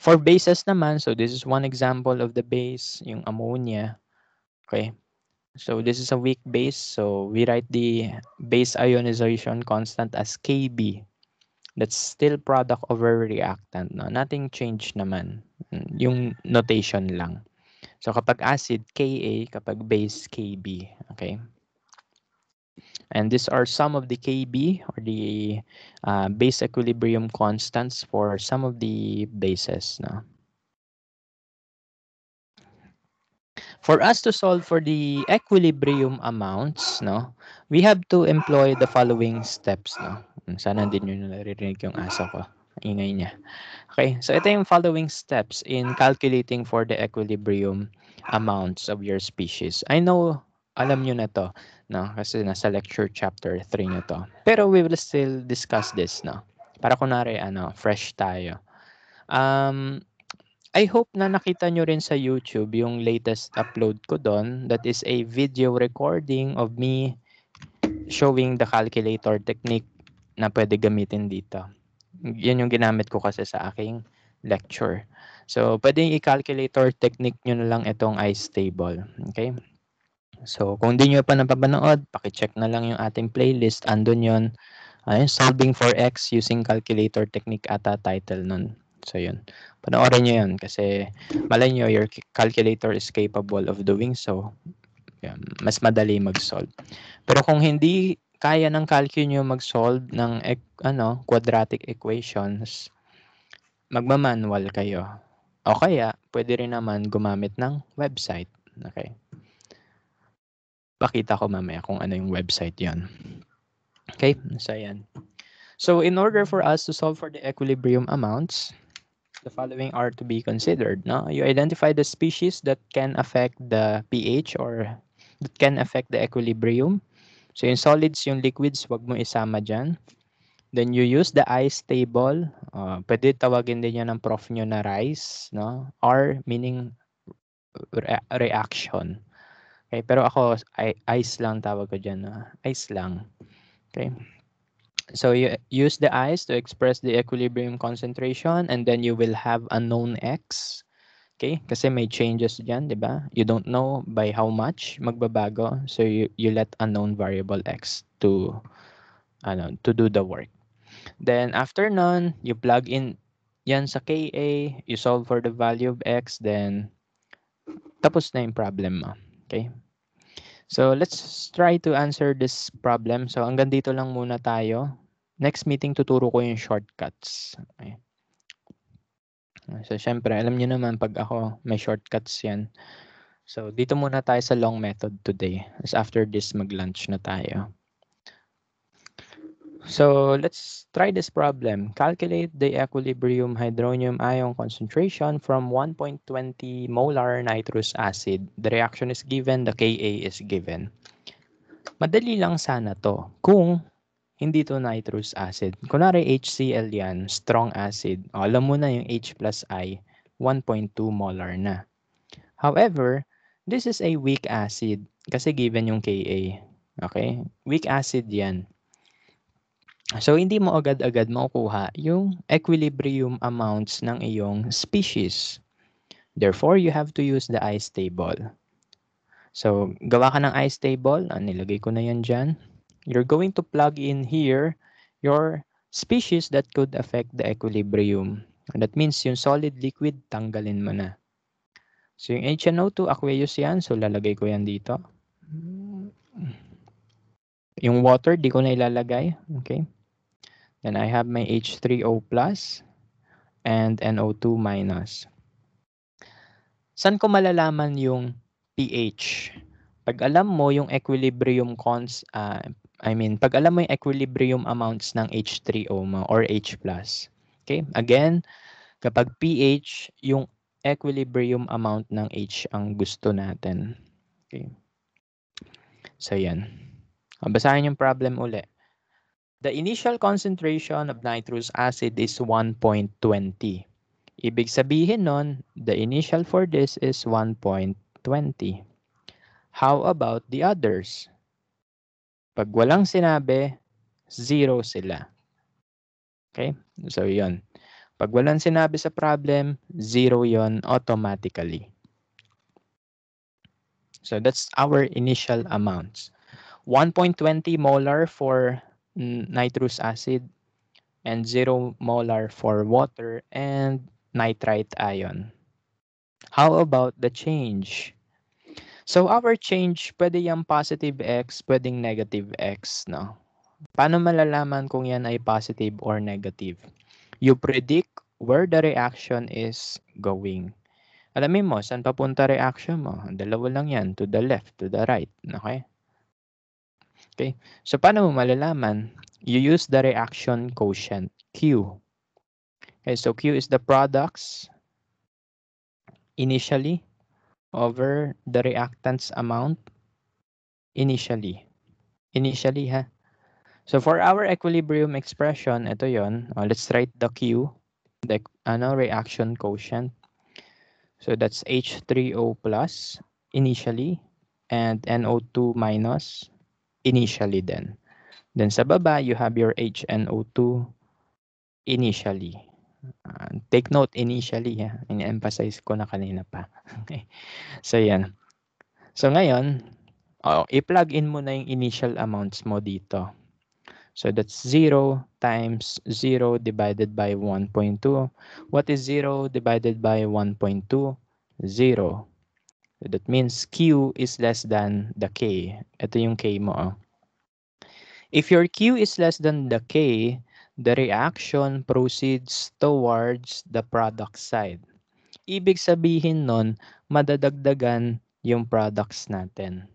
For bases naman, so this is one example of the base, yung ammonia. Okay, so this is a weak base. So we write the base ionization constant as Kb. That's still product over reactant. No? Nothing changed naman. Yung notation lang. So kapag acid, Ka, kapag base, Kb. Okay. And these are some of the Kb or the base equilibrium constants for some of the bases. No? For us to solve for the equilibrium amounts, no, we have to employ the following steps. No? Sana din nyo naririnig yung aso ko. Ingay niya. Okay, so ito yung following steps in calculating for the equilibrium amounts of your species. I know, alam nyo na to, no? Kasi nasa lecture chapter 3 nyo to. Pero we will still discuss this, no? Para kunwari, fresh tayo. I hope na nakita nyo rin sa YouTube yung latest upload ko doon. That is a video recording of me showing the calculator technique na pwede gamitin dito. Yan yung ginamit ko kasi sa aking lecture. So, pwedeng i-calculator technique nyo na lang itong ice table. Okay? So, kung di nyo pa napapanood, pakicheck na lang yung ating playlist. Andun yon. Ayun, solving for x using calculator technique ata title nun. So yun. Panoorin nyo yun kasi malay nyo your calculator is capable of doing so. Yan, mas madali mag-solve. Pero kung hindi kaya ng calcu nyo mag-solve ng quadratic equations, magma-manual kayo. O kaya, pwede rin naman gumamit ng website. Okay. Pakita ko mamaya kung ano yung website yon. Okay, so yan. So in order for us to solve for the equilibrium amounts, the following are to be considered. No? You identify the species that can affect the pH or that can affect the equilibrium. So yung solids, yung liquids, wag mo isama dyan. Then you use the ice table. Pwede tawagin din yan ng prof nyo na RICE. No? R meaning reaction. Okay, pero ako, ice lang tawag ko dyan. Ice lang. Okay. So you use the ice to express the equilibrium concentration and then you will have a known X. Okay? Kasi may changes dyan, di ba? You don't know by how much magbabago. So you let a known variable X to do the work. Then after nun, you plug in yan sa Ka, you solve for the value of X, then tapos na yung problem mo. Okay? So let's try to answer this problem. So hanggang dito lang muna tayo. Next meeting, tuturo ko yung shortcuts. Okay. So syempre, alam niyo naman pag ako, may shortcuts yan. So dito muna tayo sa long method today. As after this, mag-lunch na tayo. So let's try this problem. Calculate the equilibrium hydronium ion concentration from 1.20 molar nitrous acid. The reaction is given, the Ka is given. Madali lang sana to kung hindi to nitrous acid. Kunwari HCl yan, strong acid. Alam mo na yung H plus I, 1.2 molar na. However, this is a weak acid kasi given yung Ka. Okay? Weak acid yan. So, hindi mo agad-agad makukuha yung equilibrium amounts ng iyong species. Therefore, you have to use the ice table. So, gawa ka ng ice table. Nilagay ko na yan dyan. You're going to plug in here your species that could affect the equilibrium. And that means yung solid liquid, tanggalin mo na. So, yung HNO2, aqueous yan. So, lalagay ko yan dito. Yung water, di ko na ilalagay. Okay. Then I have my H3O plus and NO2 minus. Saan ko malalaman yung pH? Pag alam mo yung equilibrium pag alam mo yung equilibrium amounts ng H3O mo or H plus. Okay? Again, kapag pH, yung equilibrium amount ng H ang gusto natin. Okay? So, yan. Basahin yung problem uli. The initial concentration of nitrous acid is 1.20. Ibig sabihin nun, the initial for this is 1.20. How about the others? Pag walang sinabi, 0 sila. Okay? So, yun. Pag walang sinabi sa problem, 0 yon automatically. So, that's our initial amounts. 1.20 molar for nitrous acid and 0 molar for water and nitrite ion. How about the change? So our change, pwede yung positive X, pwedeng negative X, no? Paano malalaman kung yan ay positive or negative? You predict where the reaction is going. Alamin mo, saan papunta reaction mo? Dalawa lang yan, to the left, to the right. Okay? Okay. So paano mo malalaman? You use the reaction quotient, Q. Okay, so Q is the products initially over the reactants amount initially. Initially, ha? So for our equilibrium expression, ito yon. Let's write the Q, the reaction quotient. So that's H3O plus initially and NO2 minus initially then. Then sa baba, you have your HNO2 initially. Take note initially, ha? In-emphasize ko na kanina pa. Okay. So, yan. So, ngayon, i-plug in mo na yung initial amounts mo dito. So that's 0 times 0 divided by 1.2. What is 0 divided by 1.2? 0. So that means Q is less than the K. Ito yung K mo. Oh. If your Q is less than the K, the reaction proceeds towards the product side. Ibig sabihin nun, madadagdagan yung products natin.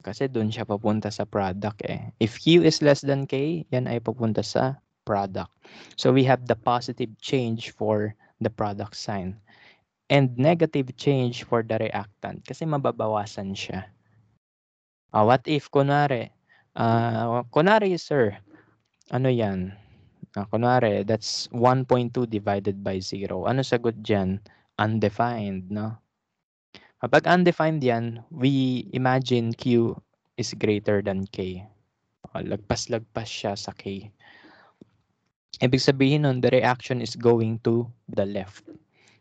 Kasi dun siya papunta sa product eh. If Q is less than K, yan ay papunta sa product. So we have the positive change for the product sign and negative change for the reactant kasi mababawasan siya. What if, kunwari, sir, ano yan? Kunwari, that's 1.2 divided by 0. Ano sagot dyan? Undefined, no? Kapag undefined yan, we imagine Q is greater than K. Lagpas-lagpas siya sa K. Ibig sabihin nun, the reaction is going to the left.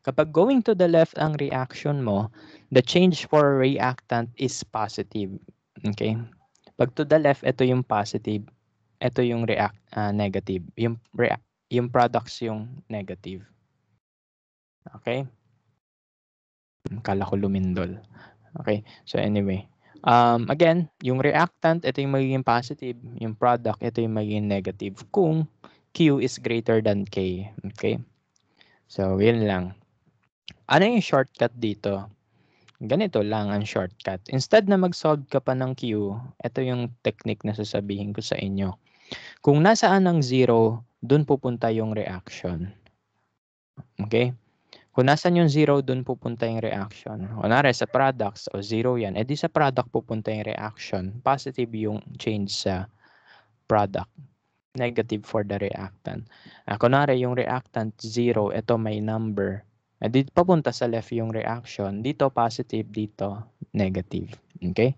Kapag going to the left ang reaction mo, the change for reactant is positive. Okay? Pag to the left, ito yung positive. Ito yung negative. Yung products yung negative. Okay? Kala ko lumindol. Okay? So anyway. Again, yung reactant, ito yung magiging positive. Yung product, ito yung magiging negative. Kung Q is greater than K. Okay? So, yun lang. Ano yung shortcut dito? Ganito lang ang shortcut. Instead na mag-solve ka pa ng Q, ito yung technique na sasabihin ko sa inyo. Kung nasaan ang 0, dun pupunta yung reaction. Okay? Kung nasan yung 0, dun pupunta yung reaction. Kunwari sa products, 0 yan, edi sa product pupunta yung reaction. Positive yung change sa product. Negative for the reactant. Kunwari yung reactant 0, ito may number. Dito papunta sa left yung reaction. Dito positive, dito negative. Okay?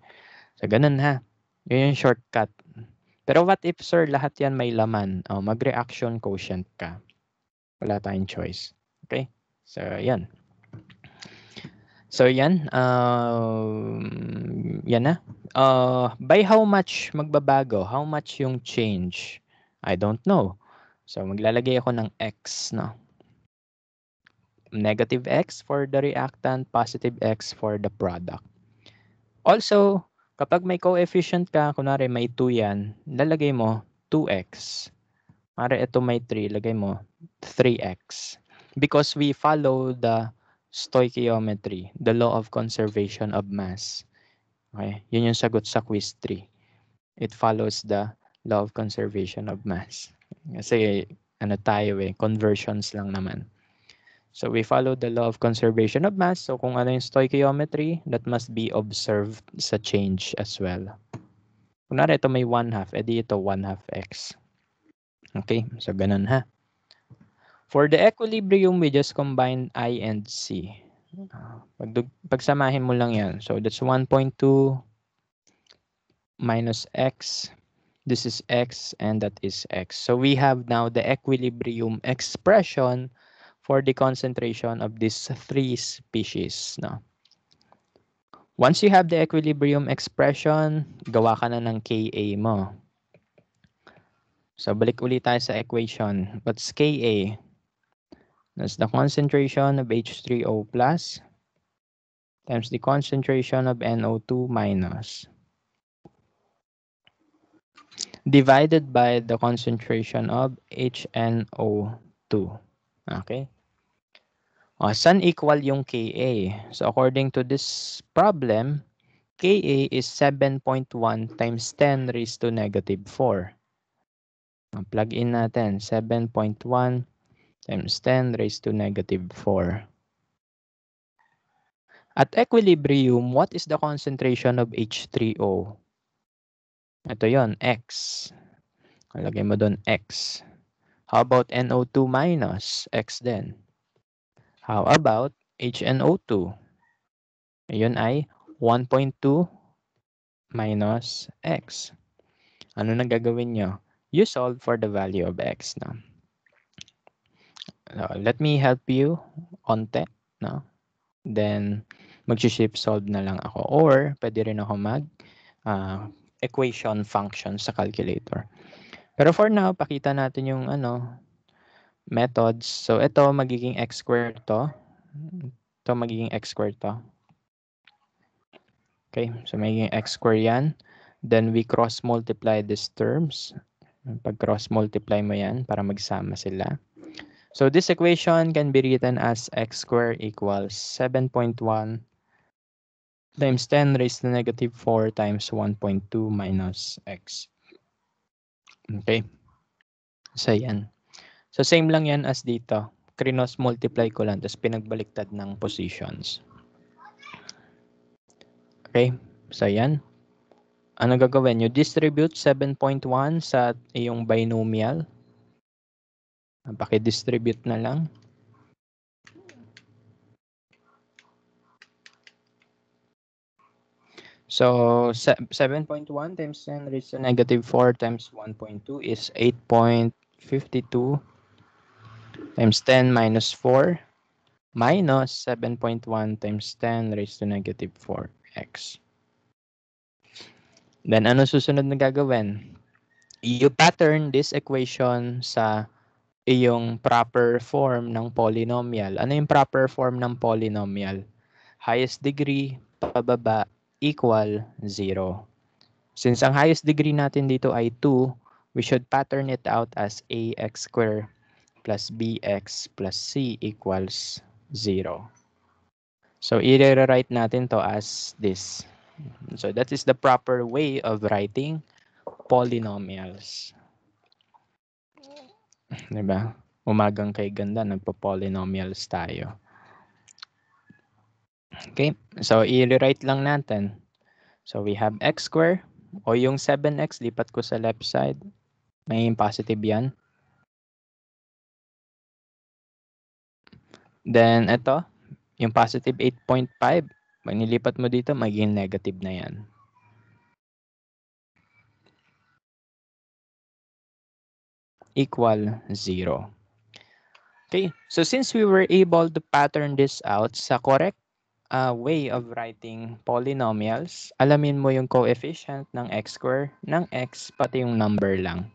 So, ganun ha. Yun yung shortcut. Pero what if, sir, lahat yan may laman? Mag-reaction quotient ka. Wala tayong choice. Okay? So, yan. So, yan. Yan na. By how much magbabago? How much yung change? I don't know. So, maglalagay ako ng X, no? Negative X for the reactant, positive X for the product. Also, kapag may coefficient ka, kunwari may 2 yan, lalagay mo 2x. Kunwari ito may 3, lagay mo 3x. Because we follow the stoichiometry, the law of conservation of mass. Okay, yun yung sagot sa quiz 3. It follows the law of conservation of mass. Kasi ano tayo conversions lang naman. So we follow the law of conservation of mass. So kung ano yung stoichiometry, that must be observed sa change as well. Kunwari ito may 1/2, edi ito 1/2 x. Okay, so ganun ha. For the equilibrium, we just combine I and C. Pagsamahin mo lang yan. So that's 1.2 minus x. This is x and that is x. So we have now the equilibrium expression for the concentration of these 3 species. No? Once you have the equilibrium expression, gawa ka na ng Ka mo. So balik ulit tayo sa equation. What's Ka? That's the concentration of H3O plus times the concentration of NO2 minus divided by the concentration of HNO2. Okay? Saan equal yung Ka? So according to this problem, Ka is 7.1 times 10 raised to negative 4. Plug in natin, 7.1 times 10 raised to negative 4. At equilibrium, what is the concentration of H3O? Ito yon, X. Lagay mo doon X. How about NO2 minus? X din. How about HNO2? Ayun ay 1.2 minus X. Ano na gagawin nyo? You solve for the value of X na. Let me help you onte. No? Then, mag-shift solve na lang ako. Or, pwede rin ako mag equation function sa calculator. Pero for now, pakita natin yung methods. So ito magiging x squared to. Ito magiging x squared to. Okay, so magiging x squared yan. Then we cross multiply these terms. Pag cross multiply mo yan para magsama sila. So this equation can be written as x squared equals 7.1 times 10 raised to negative 4 times 1.2 minus x. Okay. So yan. So same lang yan as dito. Cross multiply ko lang tapos pinagbaliktad ng positions. Okay. So yan. Ano gagawin nyo? Distribute 7.1 sa iyong binomial. Paki-distribute na lang. So 7.1 times 10 raised to negative 4 times 1.2 is 8.52 times 10 minus 4 minus 7.1 times 10 raised to negative 4x. Then ano susunod na gagawin? You pattern this equation sa iyong proper form ng polynomial. Ano yung proper form ng polynomial? Highest degree pababa equal 0. Since ang highest degree natin dito ay 2, we should pattern it out as ax squared plus bx plus c equals 0. So i-rewrite natin to as this. So that is the proper way of writing polynomials. Diba? Umagang kay ganda, nagpo-polynomials tayo. Okay, so i-rewrite lang natin. So we have x squared, o yung 7x, lipat ko sa left side. May positive yan. Then ito, yung positive 8.5, pag nilipat mo dito, magiging negative na yan. Equal 0. Okay, so since we were able to pattern this out sa correct way of writing polynomials, alamin mo yung coefficient ng x squared, ng x, pati yung number lang.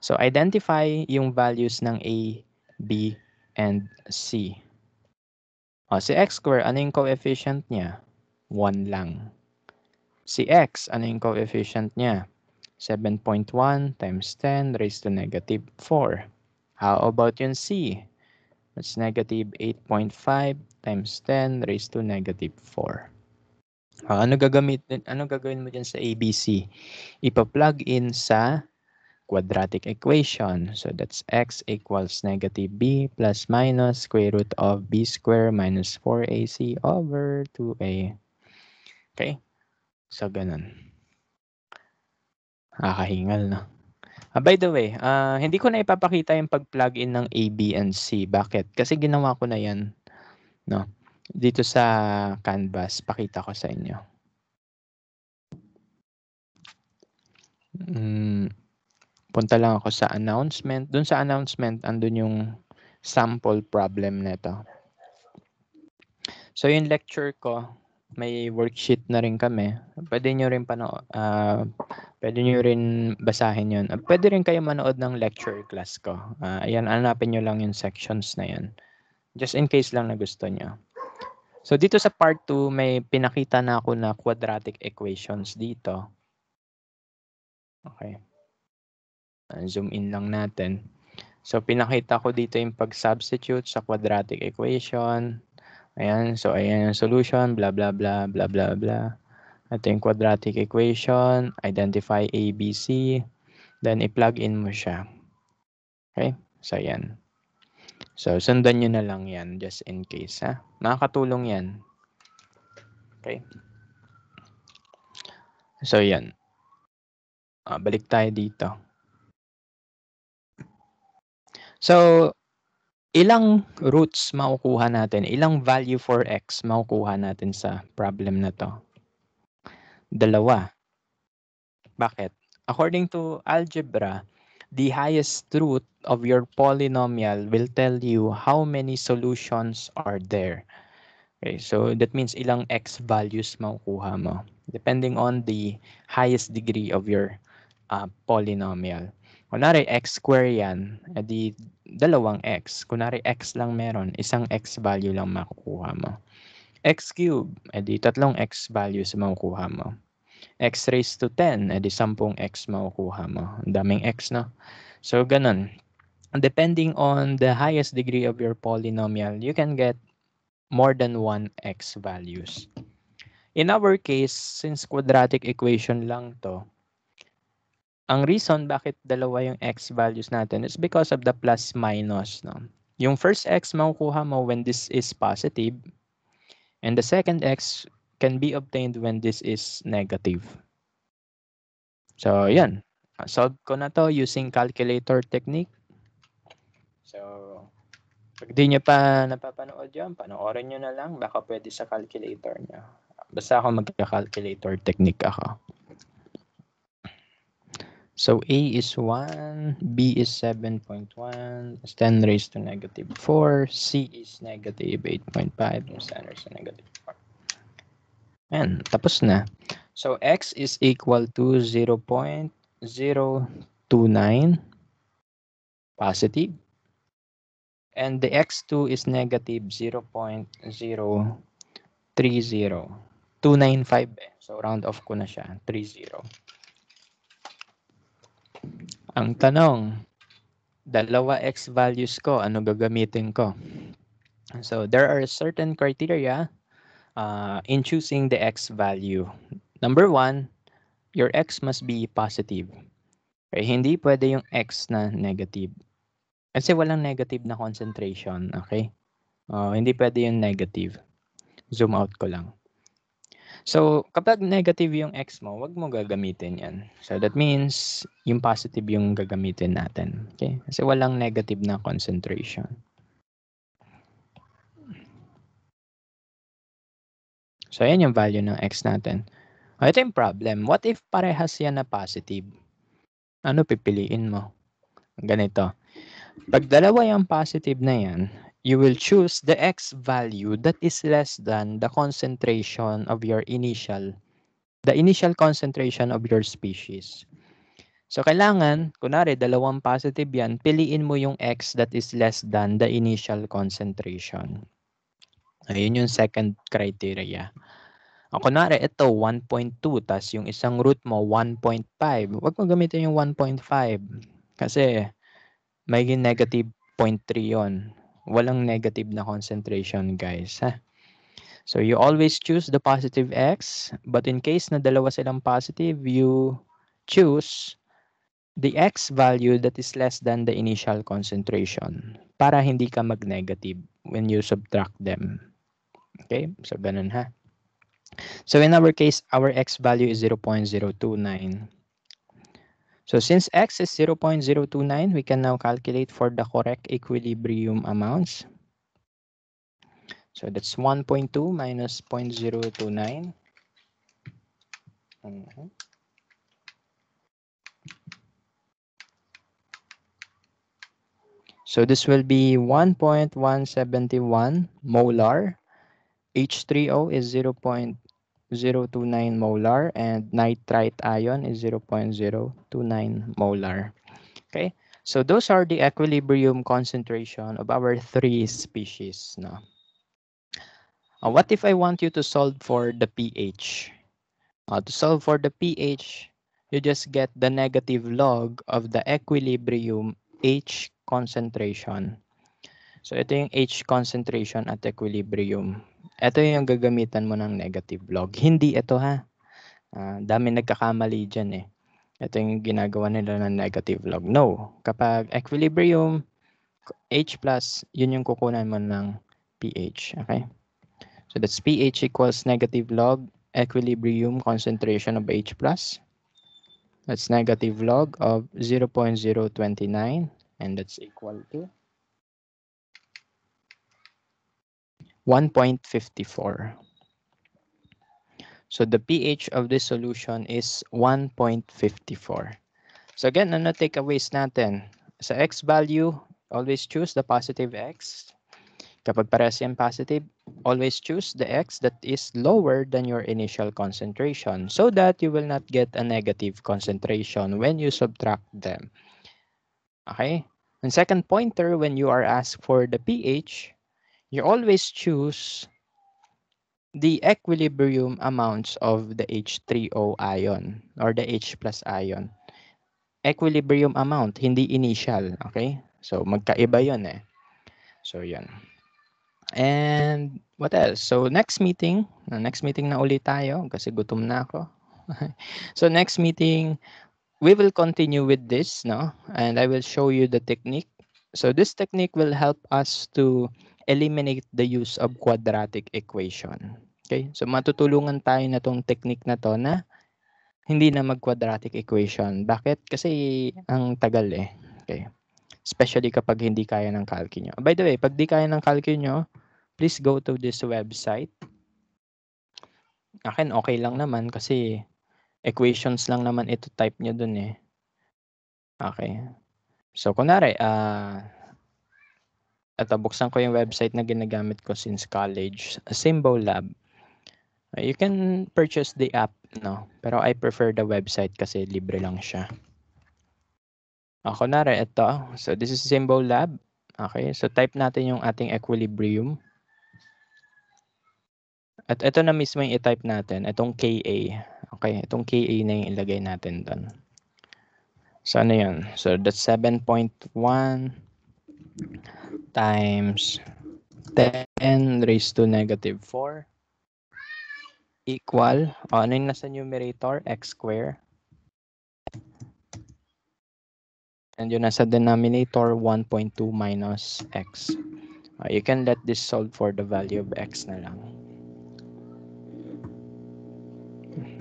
So identify yung values ng a, b, and c. O, si x squared, ano yung coefficient niya? 1 lang. Si x, ano yung coefficient niya? 7.1 times 10 raised to negative 4. How about yung c? That's negative 8.5 times 10 raised to negative 4. Ano gagawin mo dyan sa ABC? Ipa-plug in sa quadratic equation. So that's x equals negative b plus minus square root of b squared minus 4ac over 2a. Okay? So ganun. Nakakahingal, no? By the way, hindi ko na ipapakita yung pag-plug in ng A, B, and C. Bakit? Kasi ginawa ko na yan, no? Dito sa Canvas, pakita ko sa inyo. Punta lang ako sa announcement. Doon sa announcement, andun yung sample problem nito. So yung lecture ko, may worksheet na rin kami. Pwede nyo rin basahin yun. Pwede rin kayo manood ng lecture class ko. Ayan, hanapin nyo lang yung sections na yan. Just in case lang na gusto nyo. So dito sa part 2, may pinakita na ako na quadratic equations dito. Okay. Zoom in lang natin. So pinakita ko dito yung pag-substitute sa quadratic equation. Ayan, so ayan yung solution, blah, blah, blah, blah, blah, blah. Ito yung quadratic equation, identify A, B, C, then i-plug in mo siya. Okay, so ayan. So sundan nyo na lang yan, just in case. Ha? Makakatulong yan. Okay. So yan. Balik tayo dito. So, ilang roots makukuha natin? Ilang value for x makukuha natin sa problem na to? 2. Bakit? According to algebra, the highest root of your polynomial will tell you how many solutions are there. Okay, so that means ilang x values makukuha mo depending on the highest degree of your polynomial. Kunwari, x square yan, edi dalawang x. Kunwari, x lang meron, isang x value lang makukuha mo. X cube, edi tatlong x values makukuha mo. X raised to 10, edi 10 x makukuha mo. Ang daming x, no? So, ganun. Depending on the highest degree of your polynomial, you can get more than 1 x values. In our case, since quadratic equation lang to, ang reason bakit dalawa yung x values natin is because of the plus minus. No? Yung first x makukuha mo when this is positive, and the second x can be obtained when this is negative. So, yan. Solve ko na to using calculator technique. So, pag di nyo pa napapanood yan, panoorin nyo na lang. Baka pwede sa calculator nyo. Basta ako magka-calculator technique ako. So, A is 1, B is 7.1, 10 raised to negative 4, C is negative 8.5, yung center is negative 4. Ayan, tapos na. So, X is equal to 0.029 positive. And the X2 is negative 0.030. 295 eh. So, round off ko na siya. 30. Ang tanong, dalawa x values ko, ano gagamitin ko? So, there are certain criteria in choosing the x value. Number 1, your x must be positive. Okay, hindi pwede yung x na negative. Kasi walang negative na concentration, okay? Hindi pwede yung negative. Zoom out ko lang. So, kapag negative yung x mo, wag mo gagamitin yan. So, that means yung positive yung gagamitin natin. Okay? Kasi walang negative na concentration. So, ayan yung value ng x natin. Ito yung problem. What if parehas yan na positive? Ano pipiliin mo? Ganito. Pag dalawa yung positive na yan, you will choose the x value that is less than the concentration of your initial concentration of your species. So, kailangan, kunwari, dalawang positive yan, piliin mo yung x that is less than the initial concentration. Ayun yung second criteria. Kunwari, ito, 1.2, tas yung isang root mo, 1.5. Huwag mo gamitin yung 1.5 kasi may negative 0.3 yon. Walang negative na concentration, guys. Ha? So, you always choose the positive x, but in case na dalawa silang positive, you choose the x value that is less than the initial concentration para hindi ka mag-negative when you subtract them. Okay? So, ganun ha. So, in our case, our x value is 0.029. So, since x is 0.029, we can now calculate for the correct equilibrium amounts. So, that's 1.2 minus 0.029. So, this will be 1.171 molar. H3O is 0.029 molar and nitrite ion is 0.029 molar. Okay, so those are the equilibrium concentration of our three species. No? What if I want you to solve for the pH? To solve for the pH, you just get the negative log of the equilibrium H concentration. So ito yung H concentration at equilibrium. Ito yung gagamitan mo ng negative log. Hindi ito ha. Dami nagkakamali dyan eh. Ito yung ginagawa nila ng negative log. No. Kapag equilibrium, H plus, yun yung kukunan mo ng pH. Okay? So that's pH equals negative log equilibrium concentration of H plus. That's negative log of 0.029 and that's equal to 1.54. So the pH of this solution is 1.54. So again, ano takeaways natin? Sa x value, always choose the positive x. Kapag parehas yan positive, always choose the x that is lower than your initial concentration so that you will not get a negative concentration when you subtract them. Okay? And second pointer, when you are asked for the pH, you always choose the equilibrium amounts of the H3O ion or the H plus ion. Equilibrium amount, hindi initial. Okay? So, magkaiba yun eh. So, yun. And what else? So, next meeting na ulit tayo kasi gutom na ako. So, next meeting, we will continue with this, no? And I will show you the technique. So, this technique will help us to eliminate the use of quadratic equation. Okay? So, matutulungan tayo na tong technique na to na hindi na mag-quadratic equation. Bakit? Kasi ang tagal eh. Okay. Especially kapag hindi kaya ng calculus nyo. By the way, pag di kaya ng calculus nyo, please go to this website. Akin, okay lang naman kasi equations lang naman ito type nyo dun eh. Okay. So, kunwari, ito, buksan ko yung website na ginagamit ko since college, Symbolab. You can purchase the app, no? Pero I prefer the website kasi libre lang siya. Kunwari, ito. So, this is Symbolab. Okay, so type natin yung ating equilibrium. At ito na mismo yung i-type natin, itong Ka. Okay, itong Ka na yung ilagay natin doon. So, ano yun? So, that's 7.1 times 10 raised to negative 4 equal, ano yung nasa numerator? X square. And yung nasa denominator, 1.2 minus x. You can let this solve for the value of x na lang.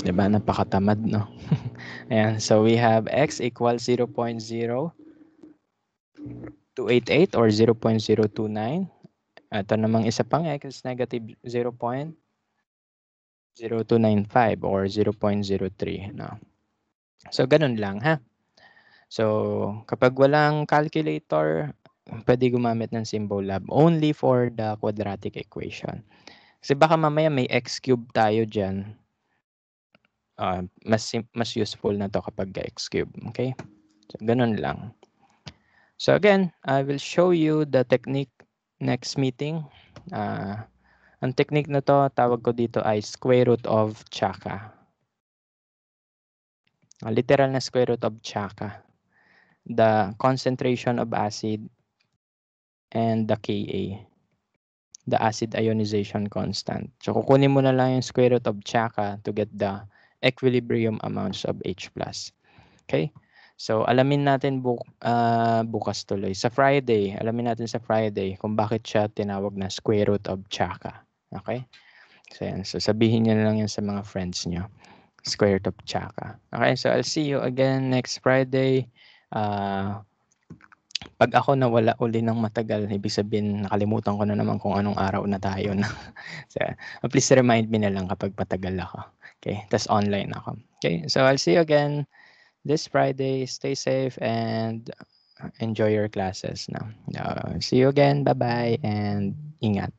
Diba? Napakatamad, no? Ayan. So, we have x equals 0.0288 or 0.029. Ito namang isa pang x is negative 0.0295 or 0.03. No? So, ganun lang, ha? So, kapag walang calculator, pwede gumamit ng Symbolab only for the quadratic equation. Kasi baka mamaya may x cube tayo dyan. Mas useful na to kapag x cube. Okay? So, ganun lang. So, again, I will show you the technique next meeting. Ang technique na to, tawag ko dito ay square root of Chaka. Literal na square root of Chaka. The concentration of acid and the Ka, the acid ionization constant. So, kukunin mo na lang yung square root of Chaka to get the equilibrium amounts of H+. Okay? So, alamin natin bukas tuloy. Sa Friday, alamin natin sa Friday kung bakit siya tinawag na square root of Chaka. Okay? So, yan. So, sabihin nyo na lang yan sa mga friends nyo. Square root of Chaka. Okay? So, I'll see you again next Friday. Pag ako nawala uli ng matagal, ibig sabihin nakalimutan ko na naman kung anong araw na tayo na. So, please remind me na lang kapag matagal ako. Okay? Tas online ako. Okay? So, I'll see you again this Friday. Stay safe and enjoy your classes now. See you again. Bye-bye and ingat.